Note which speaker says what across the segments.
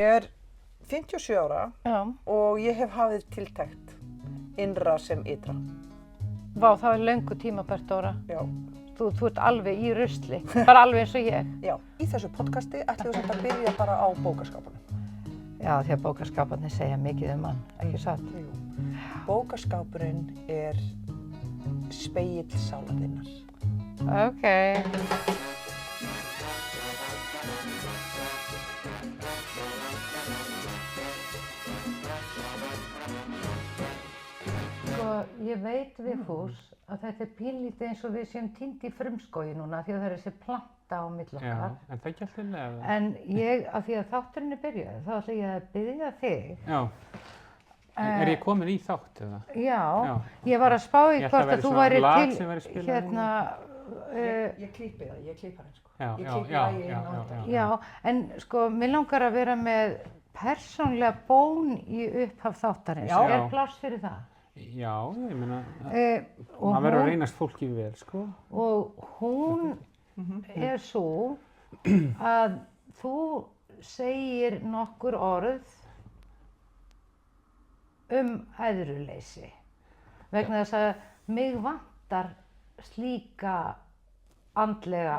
Speaker 1: Ég er 57 ára
Speaker 2: Já.
Speaker 1: og ég hef hafið tiltekt innra sem ytra.
Speaker 2: Vá, það er löngu tímabært, Dóra.
Speaker 1: Já.
Speaker 2: Þú ert alveg í rusli, bara alveg eins og ég.
Speaker 1: Já. Í þessu podcasti ætlum við samt að byrja bara á bókaskápunum.
Speaker 2: Já, því að bókaskáparnir segja mikið um hann, ekki satt?
Speaker 1: Jú. Bókaskápurinn er spegill sálar þinnar.
Speaker 2: Ok. Sko, ég veit Vigfús að þetta er pínlítið eins og við séum týnd í frumskógi núna því að það er þessi planta á milli okkar.
Speaker 3: Já, en það er ekki alltaf leið.
Speaker 2: En ég, af því að þátturinn er byrjað, þá ætla ég að biðja þig.
Speaker 3: Já. Er ég komin í þátt eða?
Speaker 2: Já,
Speaker 3: Já.
Speaker 2: ég var að spá í
Speaker 3: Ég ætla
Speaker 2: hvort
Speaker 3: að
Speaker 2: að þú
Speaker 3: vera
Speaker 2: væri
Speaker 3: svona lag
Speaker 2: til,
Speaker 3: sem væri spilað
Speaker 2: hérna,
Speaker 1: Ég klippi það, ég klippa hann sko.
Speaker 3: Já,
Speaker 1: Ég
Speaker 3: já,
Speaker 1: klippi
Speaker 3: já,
Speaker 1: lagið inn á
Speaker 3: já,
Speaker 1: þetta.
Speaker 3: já.
Speaker 2: já, en sko, mér langar að vera með persónlega bón í upphaf þáttarins.
Speaker 1: Já.
Speaker 2: Er pláss fyrir það?
Speaker 3: Já, ég meina,
Speaker 2: Og
Speaker 3: maður verður að
Speaker 2: hún,
Speaker 3: reynast fólki vel, sko.
Speaker 2: og hún er svo að þú segir nokkur orð æðruleysi vegna þess að mig vantar slíka andlega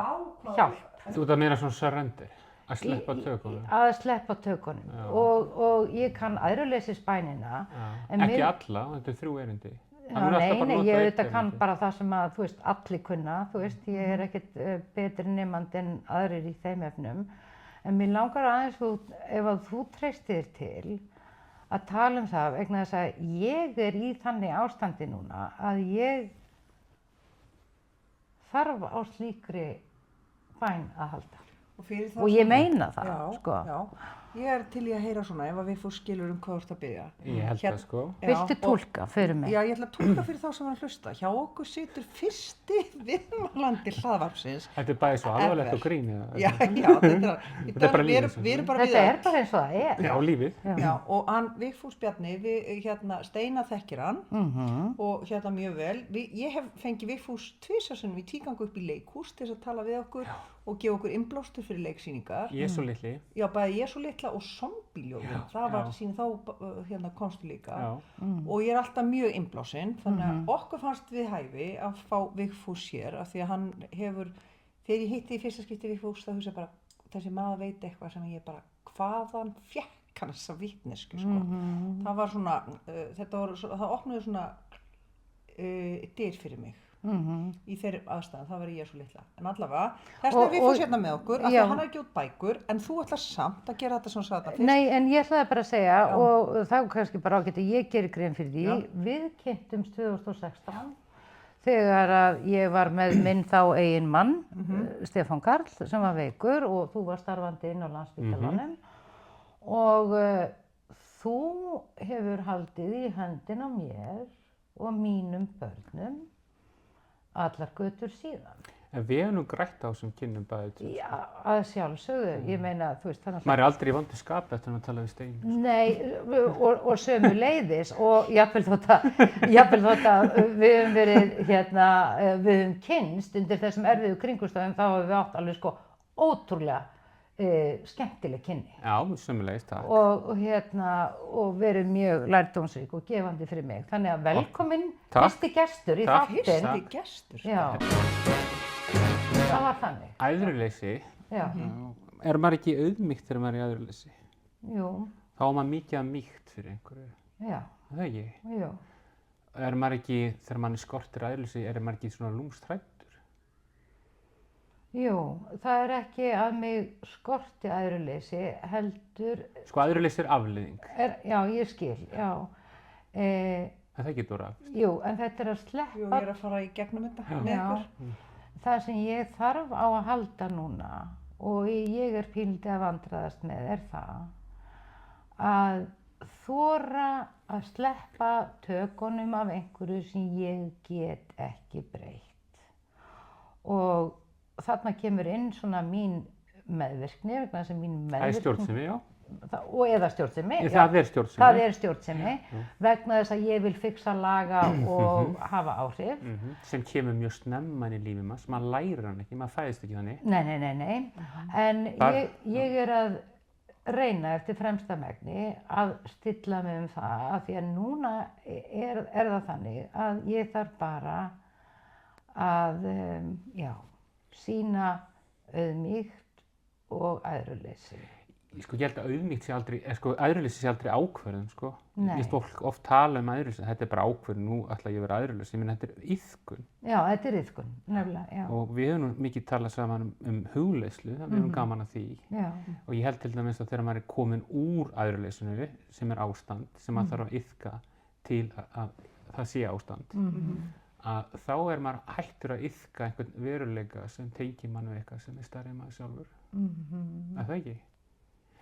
Speaker 2: hjálp.
Speaker 3: Þú ert að meina svona surrender, að sleppa tökunum.
Speaker 2: Að sleppa tökunum.
Speaker 3: Já.
Speaker 2: Og ég kann æðruleysisbænina.
Speaker 3: Já.
Speaker 2: En
Speaker 3: Ekki
Speaker 2: mér-
Speaker 3: alla, þetta er 3 erindi.
Speaker 2: Já,
Speaker 3: Það mun alltaf
Speaker 2: nei,
Speaker 3: bara
Speaker 2: nei,
Speaker 3: nota
Speaker 2: ég
Speaker 3: eitt
Speaker 2: auðvitað kann
Speaker 3: erindi.
Speaker 2: bara það sem að, þú veist, allir kunna, þú veist, ég er ekkert betri nemandi en aðrir í þeim efnum. En mér langar aðeins, ef að þú treystir til, að tala um það vegna þess að ég er í þannig ástandi núna að ég þarf á slíkri bæn að halda. Og ég meina það,
Speaker 1: Já,
Speaker 2: sko.
Speaker 1: já. Ég er til í að heyra svona ef að við fór skilur hvað þú ert að byrja.
Speaker 3: Ég held það, sko.
Speaker 2: Viltu túlka fyrir mig?
Speaker 1: Já, ég ætla að túlka fyrir þá sem er að hlusta. Hjá okkur situr fyrsti viðmælandi hlaðvarpsins.
Speaker 3: Þetta er bæði svo alvarlegt
Speaker 1: Ever.
Speaker 3: og grín, eða?
Speaker 1: Já, þetta
Speaker 3: er bara lífið sem
Speaker 1: við erum bara
Speaker 2: Þetta er bara eins og það er.
Speaker 3: Já, lífið.
Speaker 1: Já, og hann, Vigfús Bjarni, Steina þekkir hann og mjög vel. Ég hef fengið Vigfús tvisvarsinnum í tígangu upp í leikhús til þess að tala við okkur og gefa okkur innblástur fyrir leiksýningar.
Speaker 3: Ég er svo litli.
Speaker 1: Já, bæði Jesú litla og zombíljóðin, það var
Speaker 3: Já.
Speaker 1: síðan þá komstu líka.
Speaker 3: Já.
Speaker 1: Og ég er alltaf mjög innblásinn, þannig að okkur fannst við hæfi að fá Vigfús hér af því að hann hefur, þegar ég hitti í fyrsta skipti Vigfús þá hugsa ég bara, þessi maður veit eitthvað sem ég bara, hvaðan fékk hann þessa vitnesku, sko. Það var svona, það opnuði svona dyr fyrir mig. Í þeirri aðstæðan, það var ég svo litla. En allavega, þess vegna er Vigfús hérna með okkur, af því
Speaker 2: já.
Speaker 1: að hann er ekki út bækur, en þú ætlar samt að gera þetta svona sagði fyrst.
Speaker 2: Nei, en ég ætlaði bara að segja,
Speaker 1: Já.
Speaker 2: og það er kannski bara ágætt að ég gerir grein fyrir því,
Speaker 1: Já.
Speaker 2: við kynntumst 2016, þegar að ég var með minn þá eigin mann, Stefán Karl, sem var veikur og þú var starfandi inn á Landspítalanum og þú hefur haldið í höndin á mér og mínum börnum allar götur síðan.
Speaker 3: En við hefum nú grætt á þessum kynnum bæði til.
Speaker 2: Já, að sjálfsögðu, ég meina, þú veist, þannig að
Speaker 3: Maður er aldrei í vondu skapi eftir að tala við Steinu.
Speaker 2: Nei, og sömu leiðis og jafnvel þótt að við höfum verið við höfum kynnst undir þessum erfiðu kringumstæðum þá höfum við átt alveg sko ótrúlega skemmtileg kynni
Speaker 3: Já, sömulegis, takk.
Speaker 2: og verið mjög lærdómsrík og gefandi fyrir mig. Þannig að velkomin
Speaker 3: Takk.
Speaker 2: fyrsti gestur í
Speaker 3: Takk.
Speaker 2: þáttinn.
Speaker 1: Fyrsti gestur.
Speaker 2: Já, það var þannig.
Speaker 3: Æðruleysi,
Speaker 2: Já,
Speaker 3: er maður ekki auðmýkt þegar maður er í æðruleysi?
Speaker 2: jú,
Speaker 3: Þá er maður mikið að mýkt fyrir einhverju.
Speaker 2: já,
Speaker 3: Er það ekki?
Speaker 2: jú.
Speaker 3: Er maður ekki, þegar maður skortir æðruleysi, er maður ekki svona lúmstræddur?
Speaker 2: Jú, það er ekki að mig skorti æðruleysi, heldur,
Speaker 3: Sko, æðruleysi er afleiðing.
Speaker 2: já, ég skil, já.
Speaker 3: Er það ekki, Dóra?
Speaker 2: Jú, en þetta er að
Speaker 1: Jú,
Speaker 2: sleppa,
Speaker 1: ég er að fara í gegnum þetta með
Speaker 2: Já.
Speaker 1: ykkur.
Speaker 2: það sem ég þarf á að halda núna og ég er pínlítið að vandræðast með er það að þora að sleppa tökunum af einhverju sem ég get ekki breytt. Og þarna kemur inn svona mín meðvirkni, vegna þess að mín
Speaker 3: Það er
Speaker 2: meðvirkni...
Speaker 3: stjórnsemi, já.
Speaker 2: Og eða stjórnsemi.
Speaker 3: Það er stjórnsemi.
Speaker 2: Það er stjórnsemi, vegna þess að ég vil fixa, laga og hafa áhrif.
Speaker 3: Sem kemur mjög snemma inn í lífið maður, maður lærir hann ekki, maður fæðist ekki þannig.
Speaker 2: Nei. En
Speaker 3: Bara-
Speaker 2: ég er að reyna eftir fremsta megni að stilla mig það af því að núna er það þannig að ég þarf bara að sýna auðmýkt og æðruleysi.
Speaker 3: Sko ég held að auðmýkt sé aldrei, æðruleysi sé aldrei ákvörðun, sko.
Speaker 2: Nei.
Speaker 3: Ég veist fólk oft tala æðruleysi, þetta bara ákvörðun, nú ætla ég að vera æðruleysi, ég meina þetta iðkun.
Speaker 2: Já, þetta iðkun, nefnilega, já.
Speaker 3: Og við höfum nú mikið talað saman hugleiðslu, það við höfum gaman að því.
Speaker 2: Já.
Speaker 3: Og ég held til dæmis að þegar maður komin úr æðruleysinu, sem ástand, sem maður þarf að iðka til að það sé ástand, að þá maður hættur að iðka einhvern veruleika sem tengir mann við eitthvað sem stærri en maður sjálfur. Er það ekki?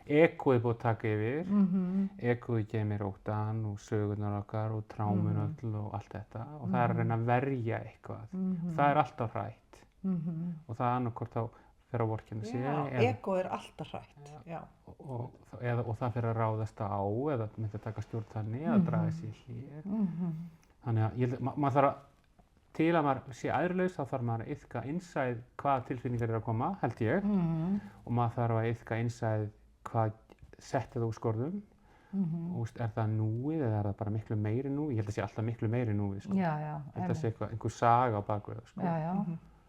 Speaker 3: Egoið búið að taka yfir, egoið geymir óttann og sögurnar okkar og trámun öll og allt þetta og það að reyna að verja eitthvað. Það alltaf hrætt og það annarkvort þá fer að vorkenna sér.
Speaker 1: Já, egoið alltaf hrætt, já.
Speaker 3: Og það fer að ráðast á eða myndi að taka stjórn þannig eða draga sér hér. Þannig að maður þarf að, til að maður sé æðrulaus þá þarf maður að iðka innsæð hvaða tilfinningar að koma, held ég, og maður þarf að iðka innsæð hvað setti þú úr skorðum og er það núið eða er það bara miklu meiri núið? Ég held að það sé alltaf miklu meiri núið, sko.
Speaker 2: Já,
Speaker 3: ég held að það sé einhver saga á bakvið, sko.
Speaker 2: Já,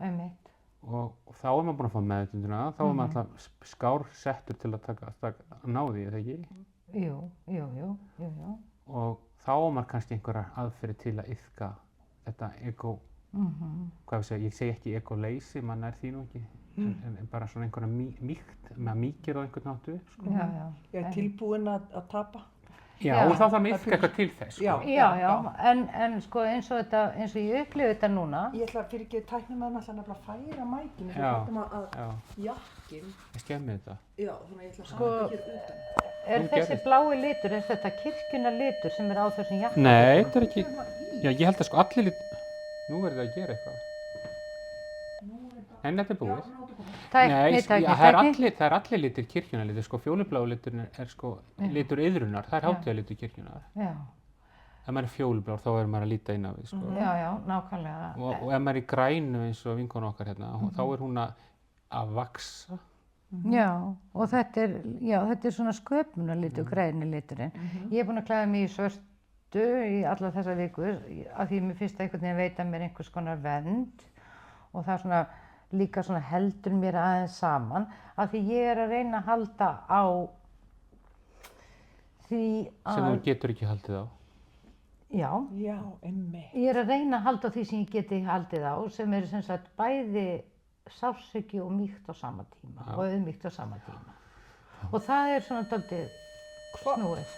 Speaker 2: einmitt.
Speaker 3: Og þá maður búinn að fá meðvitundina, þá maður alltaf skársettur til að ná því, eða ekki?
Speaker 2: Jú.
Speaker 3: Og þá maður kannski einhverjar aðferðir til að iðka þetta ego, hvað ég segi ekki egoleysi, mann því nú ekki, en bara svona einhverja mýkt, maður mýkir á einhvern náttu, sko.
Speaker 1: Ég tilbúin að tapa.
Speaker 3: Já, og þá þarf maður iðka eitthvað til þess, sko.
Speaker 2: Já, en sko eins og ég upplifi þetta núna.
Speaker 1: Ég ætla fyrir ekki tæknimaðurinn ætla nefnilega að færa mækinu, svo hættum að jakkin.
Speaker 3: Ég skemmi þetta.
Speaker 1: Já, þannig að ég ætla að standa hér utan.
Speaker 2: Er þessi blái litur, er þetta kirkjuna litur sem á þessum jakka?
Speaker 3: Nei, þetta ekki, já ég held að sko allir nú það að gera eitthvað. En þetta búið. Nei, það allir litir kirkjuna litur, sko fjólubláu liturinn sko litur iðrunar, það hátíðalitur kirkjunar. Já. Ef maður fjólublár þá maður að líta inn á við, sko.
Speaker 2: Já, nákvæmlega.
Speaker 3: Og ef maður í grænu eins og vinkona okkar hérna, þá hún að vaksa.
Speaker 2: Já, og þetta er svona sköpunarlitur, græni liturinn. Ég er búin að klæða mig í svörtu í alla þessa vikur af því mér finnst einhvern veginn veita mér einhvers konar vernd og það svona líka svona heldur mér aðeins saman af því ég er að reyna að halda á því að...
Speaker 3: Sem þú getur ekki haldið á?
Speaker 2: Já,
Speaker 1: einmitt.
Speaker 2: Ég er að reyna að halda á því sem ég geti haldið á sem er sem sagt bæði sársauki og mýkt á sama tíma og auðmýkt á sama tíma. Og það er svona dálítið snúið.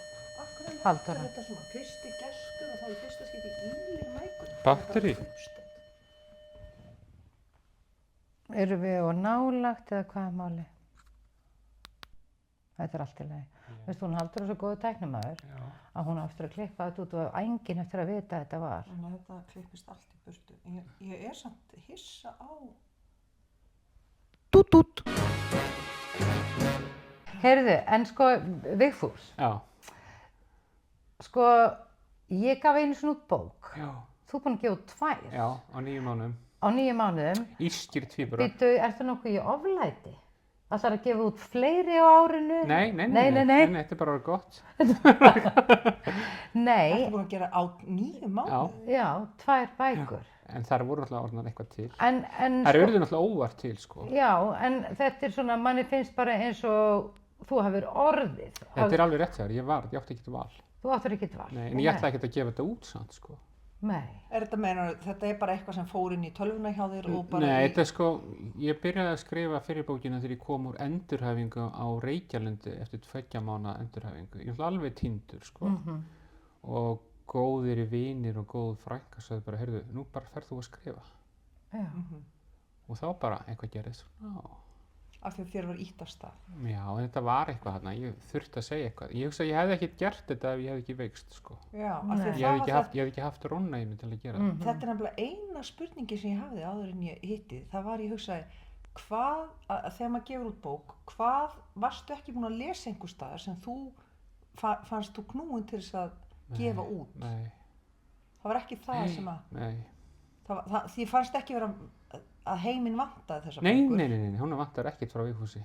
Speaker 1: Halldóra. Þetta er svona fyrsti gestur og þá er fyrsta skipti í mækunum.
Speaker 3: Batteri.
Speaker 2: Erum við á nálagt eða hvað er máli? Þetta er allt í lagi. Veistu, hún Halldóra er svo góður tæknimaður að hún á eftir að klippa þetta út og enginn eftir að vita að þetta var.
Speaker 1: Þannig að þetta klippist allt í burtu. Ég er samt hissa á... Dút.
Speaker 2: Heyrðu, en sko, Vigfús.
Speaker 3: Já.
Speaker 2: Sko, ég gaf einu svona út bók.
Speaker 3: Já.
Speaker 2: Þú er búin að gefa út 2.
Speaker 3: Já, á 9 mánuðum.
Speaker 2: Á 9 mánuðum.
Speaker 3: Írskir tvíburar.
Speaker 2: Býtu, ertu nokkuð í oflæti? Ætlarðu að gefa út fleiri á árinu?
Speaker 3: Nei, þetta er bara gott.
Speaker 2: Nei.
Speaker 1: Ertu búin að gera á 9 mánuðum?
Speaker 2: Já, 2 bækur.
Speaker 3: En þar voru alltaf orðnar eitthvað til.
Speaker 2: Það
Speaker 3: eru alltaf óvart til, sko.
Speaker 2: Já, en þetta er svona, manni finnst bara eins og þú hafir orðið.
Speaker 3: Þetta er alveg rétt þér, ég átti ekkert val.
Speaker 2: Þú áttir ekkert val?
Speaker 3: Nei, en ég ætla ekkert að gefa þetta út samt, sko.
Speaker 2: Nei.
Speaker 1: Þetta er bara eitthvað sem fór inn í tölvuna hjá þér og bara...
Speaker 3: Nei, þetta er sko, ég byrjaði að skrifa fyrir bókina þegar ég kom úr endurhæfingu á Reykjalundi eftir 2 mánaða endurhæfingu. Ég var alveg týndur, sko. Og góðir vinir og góð frænka sagði bara, heyrðu, nú bara ferð þú að skrifa.
Speaker 2: Já.
Speaker 3: Og þá bara eitthvað gerðist.
Speaker 1: Af því að þér var ýtt af stað.
Speaker 3: Já, en þetta var eitthvað þarna, ég þurfti að segja eitthvað. Ég hugsa að ég hefði ekkert gert þetta ef ég hefði ekki veikst, sko.
Speaker 1: Já,
Speaker 3: ég hefði ekki haft ronna í mig til að gera það.
Speaker 1: Þetta er nefnilega eina spurningi sem ég hafði áður en ég hitti. Það var, ég hugsaði, þegar maður gefur út bók, hvað varstu ekki búin að lesa einhver staðar sem þú fannst þú knúin til þess að gefa út?
Speaker 3: Nei.
Speaker 1: Það var ekki það sem að...
Speaker 3: Nei.
Speaker 1: Því fannst ekki vera að heiminn vantaði þessa
Speaker 3: bókur?
Speaker 1: Nei,
Speaker 3: hún vantar ekkert frá Vigfúsi.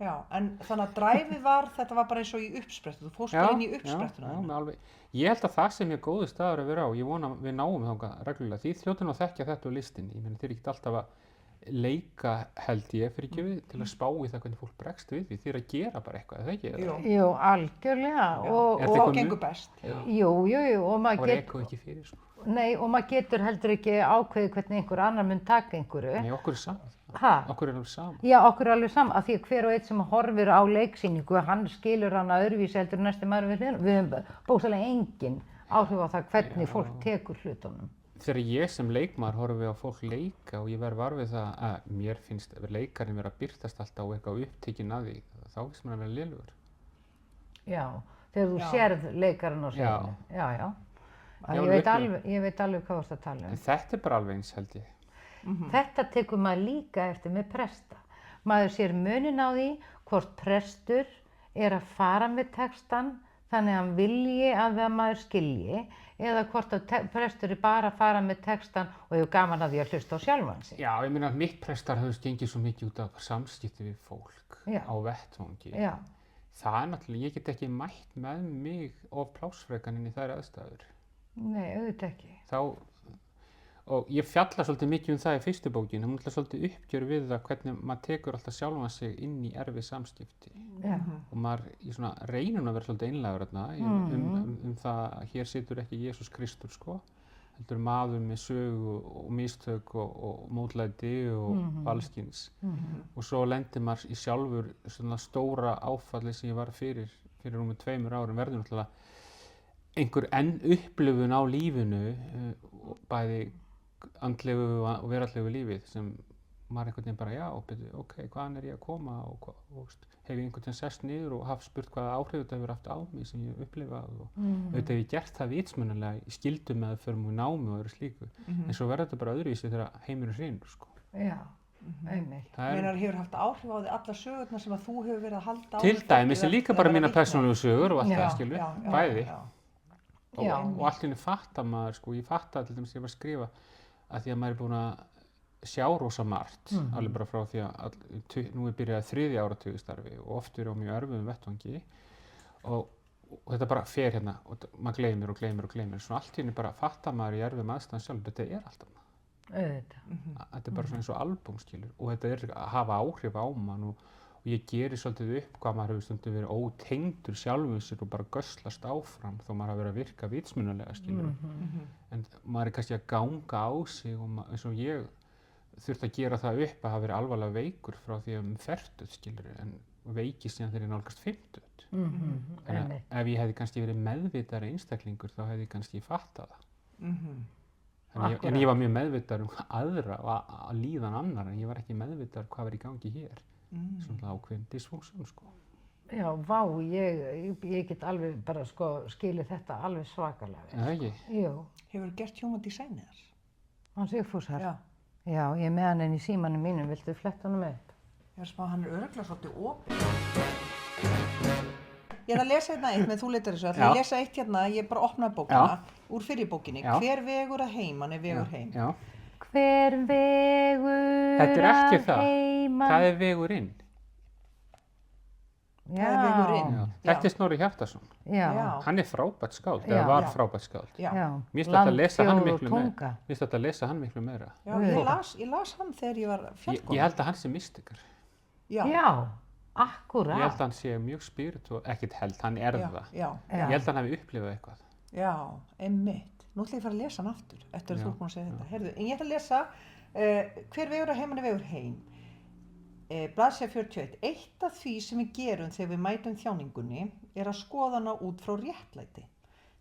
Speaker 1: Já, en þannig að dræfið var, þetta var bara eins og í uppsprettu, þú fórst bara inn í uppsprettuna
Speaker 3: já,
Speaker 1: þína.
Speaker 3: með alveg. Ég held að það sem er góður staður að vera á, ég vona að við náum þangað reglulega, því hljótu nú að þekkja þetta á listinni, ég meina þeir eru ekkert alltaf að leika held ég fyrir ekki til að spá í það hvernig fólk bregst við því, þeir eru að gera bara eitthvað, er það ekki?
Speaker 1: Jú.
Speaker 2: Jú, algjörlega.
Speaker 1: Já.
Speaker 2: Og,
Speaker 3: Er
Speaker 1: Og
Speaker 3: eitthvað
Speaker 1: gengur best.
Speaker 2: jú, og
Speaker 3: Það
Speaker 2: maður
Speaker 3: var
Speaker 2: getur,
Speaker 3: eitthvað ekki fyrir, sko.
Speaker 2: nei, og maður getur heldur ekki ákveðið hvernig einhver annar mun taka einhverju.
Speaker 3: Nei, okkur er saman.
Speaker 2: Ha?
Speaker 3: Okkur er alveg saman.
Speaker 2: Já, okkur er alveg saman, af því að hver og einn sem horfir á leiksýningu, hann skilur hana öðruvísi heldur en næsti maður við hliðina. Við höfum bókstaflega engin áhrif á það hvernig fólk tekur hlutunum.
Speaker 3: Þegar ég sem leikmaður horfi á fólk leika og ég verð var við það að mér finnst leikarinn vera að birtast alltaf og eitthvað upptekinn að því, þá finnst mér að vera lélugur.
Speaker 2: Já, þegar þú
Speaker 1: Já.
Speaker 2: sérð leikarinn á
Speaker 3: Já.
Speaker 2: sviðinu. Já.
Speaker 3: Já,
Speaker 2: Ég veit alveg hvað þú ert að tala um.
Speaker 3: En þetta er bara alveg eins held ég.
Speaker 2: Þetta tekur maður líka eftir með presta. Maður sér munin á því hvort prestur er að fara með textan þannig að hann vilji að maður skilji eða hvort að prestur er bara að fara með textan og hefur gaman að því að hlusta á sjálfan sig.
Speaker 3: Já, ég meina að mitt prestar höfðust gengið svo mikið út af samskipti við fólk
Speaker 2: Já.
Speaker 3: á vettvangi.
Speaker 2: Já,
Speaker 3: Það er náttúrulega, ég get ekki mætt með mig of plásfrekan inn í þær aðstæður.
Speaker 2: nei, auðvitað ekki.
Speaker 3: Þá, og ég fjalla svolítið mikið um það í fyrstu bókinu, hún er svolítið uppgjör við það hvernig maður tekur alltaf sjálfan sig inn í erfið samskipti.
Speaker 2: Já,
Speaker 3: Og maður í svona reynum að vera svolítið einlægur þarna um það að hér situr ekki Jesús Kristur sko, heldur maður með sögu og mistök og mótlæti og allskyns. Og svo lendir maður í sjálfur svona stóra áfalli sem ég var fyrir rúmum 2 árum verður náttúrulega einhver upplifun á lífinu, bæði andlegu og veraldlegu lífið sem maður einhvern veginn bara, já, ok, hvaðan er ég að koma og hef ég einhvern veginn sest niður og haft spurt hvaða áhrif þetta hefur haft á mig sem ég hef upplifað og auðvitað hef ég gert það vitsmunalega í skildum með að förum úr námi og öðru slíku, en svo verður þetta bara öðruvísi þegar heimurinn hrynur, sko.
Speaker 2: já, einmitt.
Speaker 3: Það
Speaker 1: Meinar hefur haft áhrif á því alla sögurnar sem að þú hefur verið að halda á.
Speaker 3: til dæmis er líka bara mína persónulegu sögur og allt
Speaker 2: Já,
Speaker 3: það, skilur, bæði. Og,
Speaker 2: Já.
Speaker 3: og allt í henni fattar maður, sko, ég fattaði til dæmis ég var að skrifa að því að maður er búinn að sjá rosa margt, alveg bara frá því að nú er byrjað 3. áratugur starfi og oft verið á mjög erfiðum vettvangi og þetta bara fer hérna og maður gleymir og gleymir og gleymir, svona allt í henni bara fattar maður í erfiðum aðstæðum sjálf, þetta er alltaf
Speaker 2: Auðvitað.
Speaker 3: þetta er bara svona eins og albúm, skilur, og þetta er að hafa áhrif á mann og ég gerir svolítið upp hvað maður hefur stundum verið ótengdur sjálfum sér og bara göslast áfram þó maður hafa verið að virka vitsmunalega, skilur. En maður er kannski að ganga á sig og eins og ég þurfti að gera það upp að hafa verið alvarlega veikur frá því að fertugt, skilur, en veikist síðan þegar ég nálgast 50. En ef ég hefði kannski verið meðvitaðri einstaklingur þá hefði ég kannski fattað það. En ég var mjög meðvitaður um aðra og að líðan annar, en ég var ekki meðvitaður hvað var í gangi hér. Svona ákveðin dysfunction, sko.
Speaker 2: Já, vá, ég get alveg bara sko skilið þetta alveg svakalega.
Speaker 3: Er það ekki?
Speaker 2: Jú,
Speaker 1: Hefur gert human design eða?
Speaker 2: hann Sigfúsar.
Speaker 1: Já.
Speaker 2: Já, ég er með hann inn í símanum mínum, viltu fletta honum upp?
Speaker 1: Ég er smá, hann er örugglega svolítið opinn. Ég ætla að lesa hérna eitt, með þú leitar þessu, ætla að lesa eitt hérna, ég bara opnaði bókina, úr fyrri bókinni.
Speaker 3: Já.
Speaker 1: Hver vegur að heiman er vegur heim.
Speaker 3: Já.
Speaker 2: Hver vegur
Speaker 3: Þetta er ekki
Speaker 2: að
Speaker 3: það.
Speaker 2: heiman.
Speaker 3: Það er vegurinn.
Speaker 1: Það er vegurinn.
Speaker 3: Já.
Speaker 1: Já.
Speaker 3: Þetta er Snorri Hjartarson.
Speaker 2: Já,
Speaker 3: Hann er frábært skáld,
Speaker 2: Já.
Speaker 3: eða var
Speaker 1: Já.
Speaker 3: frábært skáld.
Speaker 1: Já.
Speaker 2: já.
Speaker 3: Mér finnst þetta að lesa hann
Speaker 2: Landbjór og
Speaker 3: miklu
Speaker 2: tunga.
Speaker 3: meira. Mér finnst þetta að lesa hann miklu meira.
Speaker 1: Já, ég las hann þegar ég var
Speaker 3: Ég
Speaker 1: fjallkona.
Speaker 3: held að hann sé mystikar.
Speaker 1: Já.
Speaker 2: Já,
Speaker 3: Ég
Speaker 2: akkúrat.
Speaker 3: held að hann sé mjög spirituál, ekkert held, hann er
Speaker 1: Já,
Speaker 3: það.
Speaker 1: já,
Speaker 3: Ég held að hann hafi upplifað eitthvað.
Speaker 1: já, einmitt. Nú ætla ég að fara að lesa hann aftur, eftir að
Speaker 3: Já,
Speaker 1: þú er búin að segja þetta. Heyrðu, en ég ætla að lesa hver vegur að heiman er vegur heim. Blaðsíða 41. Eitt af því sem við gerum þegar við mætum þjáningunni er að skoða hana út frá réttlæti.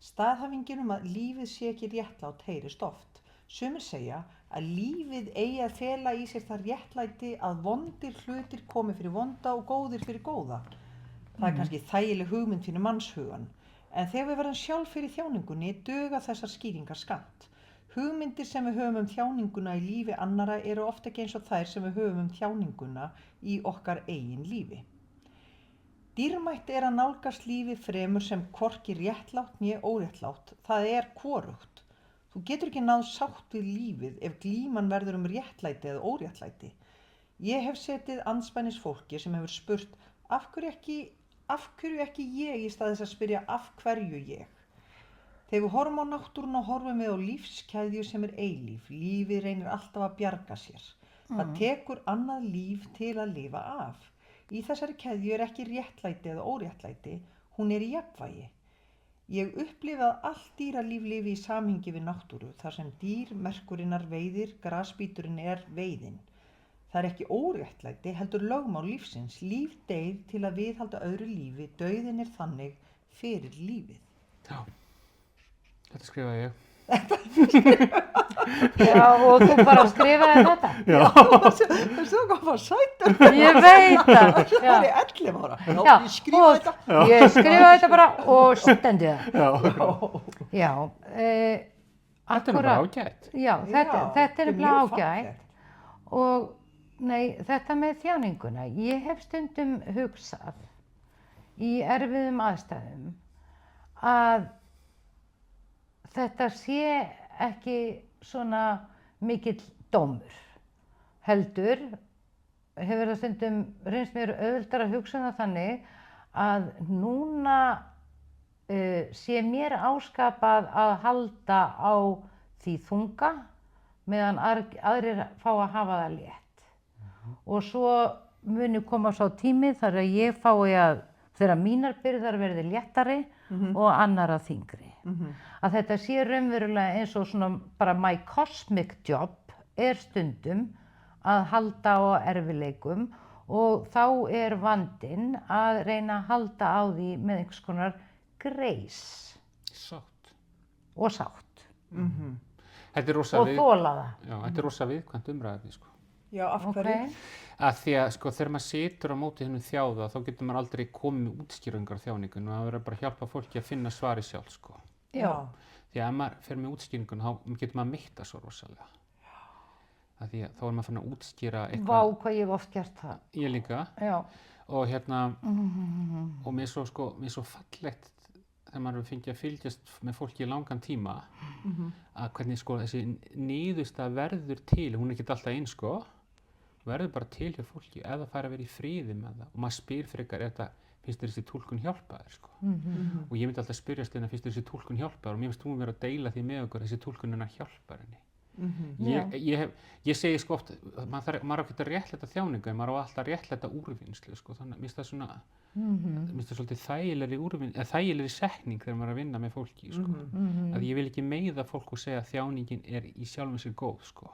Speaker 1: Staðhæfingin að lífið sé ekki réttlátt heyrist oft. Sumir segja að lífið eigi að fela í sér það réttlæti að vondir hlutir komi fyrir vonda og góðir fyrir góða. Það er kannski þægileg hugmynd fyrir mannshugan. En þegar við verðum sjálf fyrir þjáningunni duga þessar skýringar skammt. Hugmyndir sem við höfum þjáninguna í lífi annara eru ofta ekki eins og þær sem við höfum þjáninguna í okkar eigin lífi. Dýrmætt er að nálgast lífi fremur sem hvorki réttlátt né óréttlátt. Það er hvorugt. Þú getur ekki náð sátt við lífið ef glíman verður réttlæti eða óréttlæti. Ég hef setið andspænis fólki sem hefur spurt af hverju ekki ég í stað þess að spyrja af hverju ég. Þegar við horfum á náttúruna horfum við á lífskeðju sem eilíf. Lífið reynir alltaf að bjarga sér. Það tekur annað líf til að lifa af. Í þessari keðju ekki réttlæti eða óréttlæti, hún í jafnvægi. Ég upplifi að allt dýralíf lifi í samhengi við náttúru, þar sem dýr merkurinnar veiðir, grasbíturinn veiðin. Það ekki óréttlæti, heldur lögmál lífsins. Líf deyr til að viðhalda öðru lífi, dauðinn þannig fyrir lífið.
Speaker 3: Já, þetta skrifaði ég.
Speaker 2: Já, og þú bara skrifaði þetta?
Speaker 3: Já.
Speaker 1: Það svo hvað var sætur.
Speaker 2: Ég veit það.
Speaker 1: Það var í 11 ára.
Speaker 2: Já,
Speaker 1: Ég skrifaði þetta.
Speaker 2: Ég skrifaði þetta bara og stendi það.
Speaker 3: Já.
Speaker 2: Já,
Speaker 3: Þetta er bara ágætt.
Speaker 2: Já, þetta er
Speaker 1: mjög
Speaker 2: bara ágætt.
Speaker 1: fallegt.
Speaker 2: Og nei, þetta með þjáninguna, ég hef stundum hugsað í erfiðum aðstæðum að þetta sé ekki svona mikill dómur. Heldur hefur það stundum reynst mér auðveldara að hugsa það þannig að núna sé mér áskapað að halda á því þunga meðan aðrir fá að hafa það létt. Og svo muni koma sá tími þar að ég fái þegar mínar byrðar verði léttari og annarra þyngri. Að þetta sé raunverulega eins og svona bara my cosmic job stundum að halda á erfiðleikum og þá vandinn að reyna að halda á því með einhvers konar grace
Speaker 3: Sátt.
Speaker 2: og sátt
Speaker 3: Þetta er rosa
Speaker 2: og þola það.
Speaker 3: Já, þetta er rosa viðkvæmt umræðefni, sko.
Speaker 1: Já, af hverju?
Speaker 3: Að því að, sko, þegar maður situr á móti hennum þjáða, þá getur maður aldrei komið með útskýringar á þjáningun og það verður bara að hjálpa fólki að finna svari sjálf, sko.
Speaker 2: Já.
Speaker 3: Því að ef maður fer með útskýringun, þá getur maður meitt það svo rosalega. Að því að þá er maður fann að útskýra eitthvað.
Speaker 2: Vá, hvað ég hef oft gert það.
Speaker 3: Ég líka.
Speaker 2: Já.
Speaker 3: Og og mér er svo fallegt þegar maður fengið að fylgjast með fólki í langan tíma að hvernig sko þessi niðurstaða verður til, hún er ekki alltaf eins sko, verður bara til hjá fólki ef það fær að vera í friði með það og maður spyr frekar finnst þér þessi túlkun hjálpa þér sko. Og ég myndi alltaf spyrjast finnst þér þessi túlkun hjálpa þér og mér finnst hún vera að deila því með okkur þessi túlkun hennar hjálpar henni. Ég segi sko oft, maður á ekki að réttlæta þjáningu en maður á alltaf að réttlæta úrvinnslu sko, þannig að mér finnst það svona mér finnst það svolítið þægilegri setning þegar maður er að vinna með fólki sko. Að ég vil ekki meiða fólk og segja að þjáningin í sjálfum sér góð sko.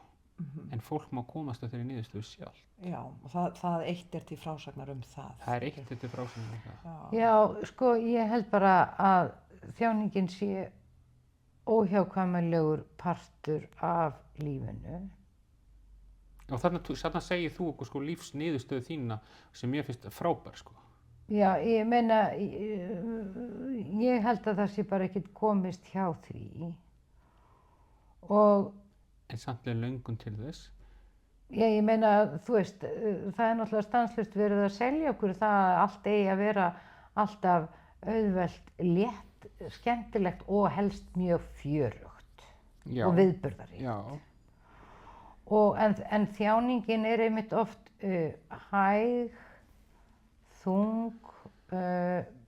Speaker 3: En fólk má komast á þeirri niðurstöðu sjálf.
Speaker 1: Já, og það eitt til frásagnar það.
Speaker 3: Það er eitt til frásagnar það.
Speaker 2: Já, sko, ég held bara að þjáningin sé óhjákvæmilegur partur af lífinu.
Speaker 3: Og þarna segir þú okkur sko lífsniðurstöðu þína sem ég finnst frábær sko.
Speaker 2: Já, ég meina, ég held að það sé bara ekkert komist hjá því.
Speaker 3: En samt er löngun til þess.
Speaker 2: Já, ég meina, þú veist, það er náttúrulega stanslaust verið að selja okkur það að allt eigi að vera alltaf auðvelt, létt, skemmtilegt og helst mjög fjörugt og viðburðaríkt.
Speaker 3: Já.
Speaker 2: En þjáningin einmitt oft hæg, þung,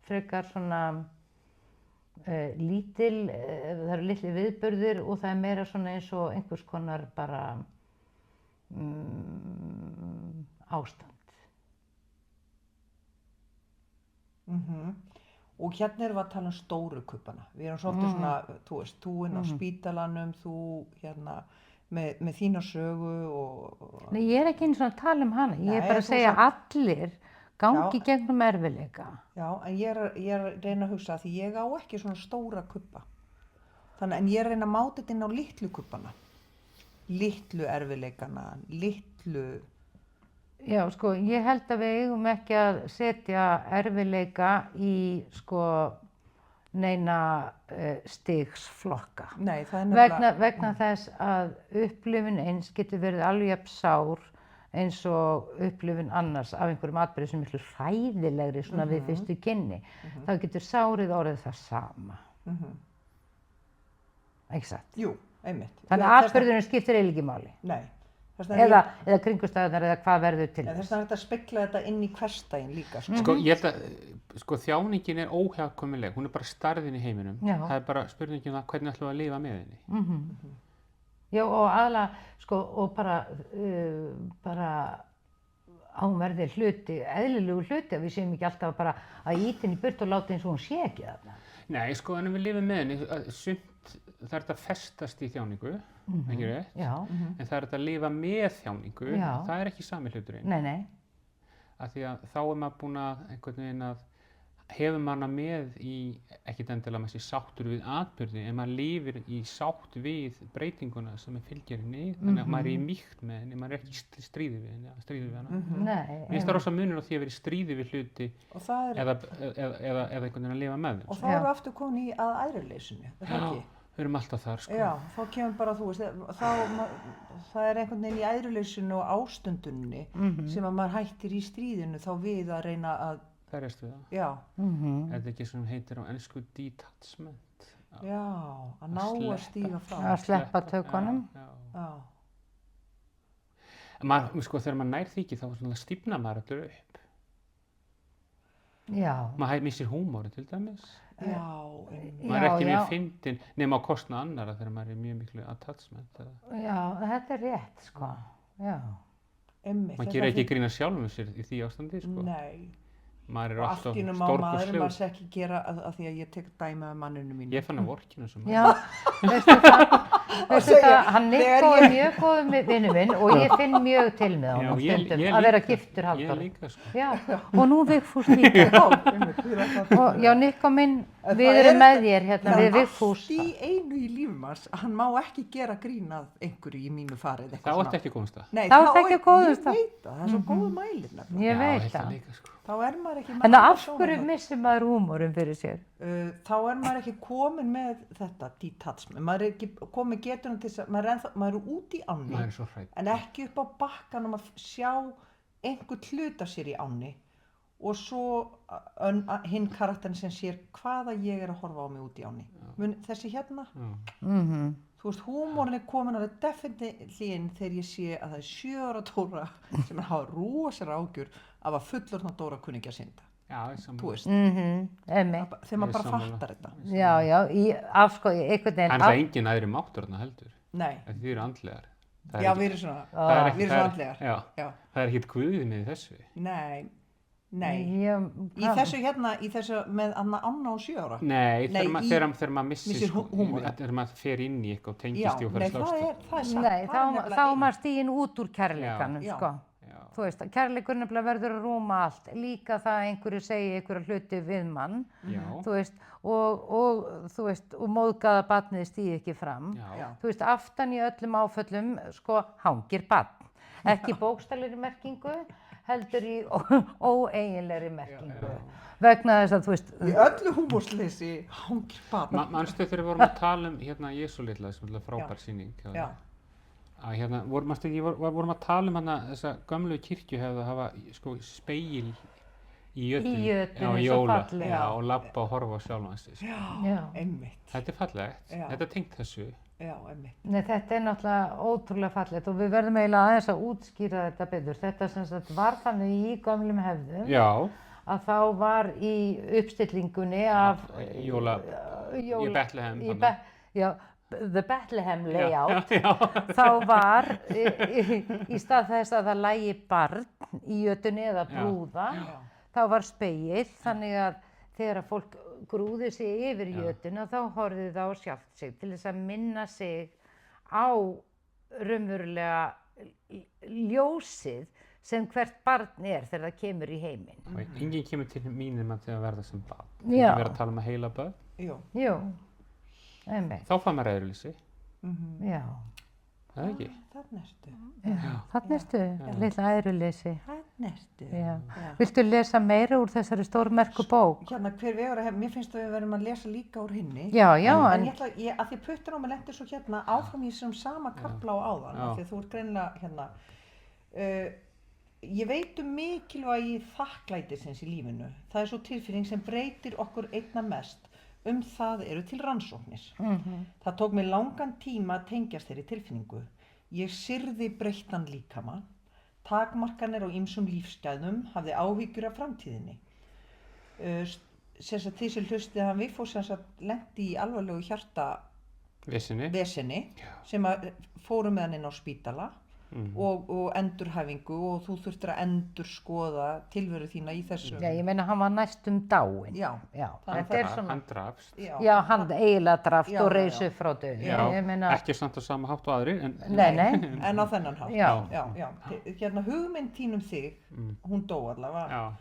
Speaker 2: frekar svona lítil, það eru litli viðburðir og það er meira svona eins og einhvers konar bara ástand.
Speaker 1: Og hérna erum við að tala stóru kubbana. Við erum svolítið svona, þú veist, þú inn á spítalanum, þú hérna með þína sögu og...
Speaker 2: Nei, ég er ekki eins og að tala hana, ég er bara að segja að allir gangi gegnum erfiðleika.
Speaker 1: Já, en ég er að reyna að hugsa því ég á ekki svona stóra kubba. En ég er að reyna að máta þetta inn á litlu kubbana. Litlu erfiðleikana, litlu...
Speaker 2: Já, sko, ég held að við eigum ekki að setja erfiðleika í, sko, neina stigsflokka. Nei, það er nefnilega... Vegna þess að upplifun eins getur verið alveg jafn sár eins og upplifun annars af einhverjum atburði sem er miklu hræðilegri svona við fyrstu kynni. Þá getur sárið orðið það sama. Ekki satt?
Speaker 1: Jú, einmitt.
Speaker 2: Þannig að atburðurinn skiptir eiginlega ekki máli.
Speaker 1: Nei.
Speaker 2: eða kringumstæðunar eða hvað verður til
Speaker 1: Þess vegna er þetta að spegla þetta inn í hversdaginn líka, sko.
Speaker 3: Sko, ég held að þjáningin er óhjákvæmileg, hún er bara starðin í heiminum.
Speaker 2: Já.
Speaker 3: Það er bara spurningin um það hvernig ætlum við að lifa með henni.
Speaker 2: Já, og aðalega, sko, og bara hún verði eðlilegu hluti, að við séum ekki alltaf bara að ýta henni í burt og láta eins og hún sé ekki þarna.
Speaker 3: Nei, sko, en við lifum með henni, sumt, það er þetta að festast í þjáningu, ekki rétt?
Speaker 2: Já.
Speaker 3: En það er þetta að lifa með þjáningu,
Speaker 2: Já.
Speaker 3: það er ekki sami hluturinn.
Speaker 2: Nei.
Speaker 3: Af því að þá er maður búinn að einhvern veginn að hefur maður hana með í, ekkert endilega með sér sáttur við atburði, en maður lifir í sátt við breytinguna sem fylgir henni, þannig að maður er í mýkt með henni, maður er ekki í stríði við hana.
Speaker 2: Nei.
Speaker 3: Mér finnst það rosa munur á því að vera í stríði við hluti eða einhvern veginn að lifa með þeim.
Speaker 1: Og þá erum við aftur komin í að æðruleysinu, er það ekki?
Speaker 3: Við erum alltaf þar, sko.
Speaker 1: Já, þá kemur bara, þú veist, það er einhvern veginn í æðruleysinu og ástundunni sem að maður hættir í stríðinu þá við að reyna að
Speaker 3: Berjast við það.
Speaker 1: Já.
Speaker 3: Er þetta ekki sem heitir á ensku detachment?
Speaker 1: Já, að ná að stíga frá.
Speaker 2: Að sleppa tökunum.
Speaker 1: Já.
Speaker 3: Maður, sko, þegar maður nær því ekki, þá stífnar maður allur upp.
Speaker 2: Já.
Speaker 3: Maður missir húmóri til dæmis.
Speaker 1: Já.
Speaker 3: Maður er ekki mjög fyndinn nema á kostnað annarra þegar maður er mjög miklu attachment.
Speaker 2: Já, þetta er rétt, sko. Já.
Speaker 3: Maður gerir ekki grína sjálfum sér í því ástandi, sko.
Speaker 1: Nei.
Speaker 3: Maður er alltaf
Speaker 1: stórkostlegur. Og allt í maður maður sé ekki gera að því að ég tek dæmi af manninu mínu.
Speaker 3: Ég fann að vorkinu sem maður.
Speaker 2: Já, veistu það, hann Nico er mjög góð vinur minn og ég finn mjög til með honum stundum að vera giftur Halldóri.
Speaker 3: Ég líka, sko.
Speaker 2: Já, og nú Vigfús líka. Og já, Nico minn, við erum með þér hérna, við Vigfús.
Speaker 1: Það er allt í einu í lífum hans, hann má ekki gera grín að einhverju í mínu farið.
Speaker 3: Það átti ekki að komast það.
Speaker 1: Nei,
Speaker 2: það átti ekki að komast það.
Speaker 1: Ég veit það er svo góðu mælir nefnilega.
Speaker 2: Ég veit það.
Speaker 1: Þá er maður ekki...
Speaker 2: En af hverju missir maður húmórum fyrir sér?
Speaker 1: Þá er maður ekki komin með þetta detachment. Maður er ekki komin getuna til þess að... Maður er út í ánni.
Speaker 3: Maður er svo hrædd.
Speaker 1: En ekki upp á bakkanum að sjá einhvern hluta sér í ánni. Og svo hinn karakterin sem sér hvaða ég er að horfa á mig út í ánni. Þessi hérna. Þú veist, húmórin er komin alveg definitely inn þegar ég sé að það er 7 ára Dóra sem hafa rosalega ágjur af að fullorðna Dóra kunni ekki að synda.
Speaker 3: Já, ég sammála.
Speaker 1: Þú veist, þegar maður bara fattar þetta.
Speaker 2: Já, einhvern veginn.
Speaker 3: En það er engin aðri máttur þarna heldur.
Speaker 1: Nei.
Speaker 3: Þið eru andlegar.
Speaker 1: Já, við erum svona andlegar.
Speaker 3: Já, það er ekkert guðið með þessu. Nei. Í þessu með Anna og 7 ára? Nei, þegar maður missir húmórin. Þegar maður fer inn í eitthvað og tengist í og fer að slást.
Speaker 2: Það er satt. Nei, þá er maður stiginn út úr kærleikanum, sko. Þú veist, kærleikur nefnilega verður að rúma allt. Líka það að einhverju segi einhverja hluti við mann. Þú veist, og móðgaða barnið stíði ekki fram. Þú veist, aftan í öllum áföllum, sko, hangir barn. Ekki bókstaflegri merkingu, heldur í óeiginlegri merkingu. Vegna þess að, þú veist...
Speaker 1: Í öllu húmórsleysi hangir barn.
Speaker 3: Manstu þegar við vorum að tala um hérna Jesú litla, sem er frábær sýning.
Speaker 1: Já.
Speaker 3: Að hérna, vorum að tala um hana þessa gömlu kirkju hefði að hafa sko speil í jötunni
Speaker 2: svo fallega.
Speaker 3: Og labba og horfa á sjálfan sig.
Speaker 1: Já, einmitt.
Speaker 3: Þetta er fallegt, þetta er tengt þessu.
Speaker 1: Já, einmitt.
Speaker 2: Nei, þetta er náttúrulega ótrúlega fallegt og við verðum eiginlega aðeins að útskýra þetta betur. Þetta sem sagt var þannig í gömlum hefðum.
Speaker 3: Já.
Speaker 2: Að þá var í uppstillingunni af...
Speaker 3: Í Bethlehem.
Speaker 2: Já. The Bethlehem layout, þá var í stað þess að það lægi barn í jötunni eða brúða, þá var spegill, þannig að þegar fólk grúði sig yfir jötuna þá horfði það á sjálft sig til þess að minna sig á raunverulega ljósið sem hvert barn er þegar það kemur í heiminn.
Speaker 3: Enginn kemur til mín nema til að verða sem barn.
Speaker 2: Já.
Speaker 3: Það verður að tala um að heila börn.
Speaker 2: Jú.
Speaker 3: Þá fann maður æðruleysi.
Speaker 2: Já.
Speaker 3: Það er ekki?
Speaker 1: Þarna ertu.
Speaker 2: Þarna ertu, litla æðruleysi.
Speaker 1: Þarna ertu.
Speaker 2: Já. Viltu lesa meira úr þessari stórmerku bók?
Speaker 1: Hérna, hver vegur að mér finnst að við verðum að lesa líka úr hinni.
Speaker 2: Já.
Speaker 1: En ég ætla, að því puttur á mig lendir svo hérna áfram í þessum sama kafla á áðan, af því að þú ert greinilega hérna. Ég veit mikilvægi þakklætisins í lífinu. Það er svo tilfinning sem breytir okkur einna mest. Það eru til rannsóknir. Það tók mig langan tíma að tengjast þeirri tilfinningu. Ég syrði breyttan líkama, takmarkanir á ýmsum lífsgæðum, hafði áhyggjur af framtíðinni. Sem sagt því sem hlustið hann Vigfús sem sagt lenti í alvarlegu
Speaker 3: Vesinni.
Speaker 1: vesenni sem að fóru með hann inn á spítala og endurhæfingu og þú þurftir að endurskoða tilveru þína í þessu.
Speaker 2: Já, ég meina hann var næstum dáinn.
Speaker 1: Já.
Speaker 2: Þetta er svona,
Speaker 3: Hann drafst.
Speaker 2: já, hann eiginlega drafst
Speaker 1: Já,
Speaker 2: og
Speaker 1: já,
Speaker 2: reis
Speaker 1: já.
Speaker 2: upp frá döðinni.
Speaker 3: Já,
Speaker 2: Ég meina,
Speaker 3: ekki samt á sama hátt og aðrir, en
Speaker 2: nei,
Speaker 1: En á þennan hátt.
Speaker 2: Já.
Speaker 1: Já. Hérna hugmynd þín þig, hún dó allavega.
Speaker 3: já,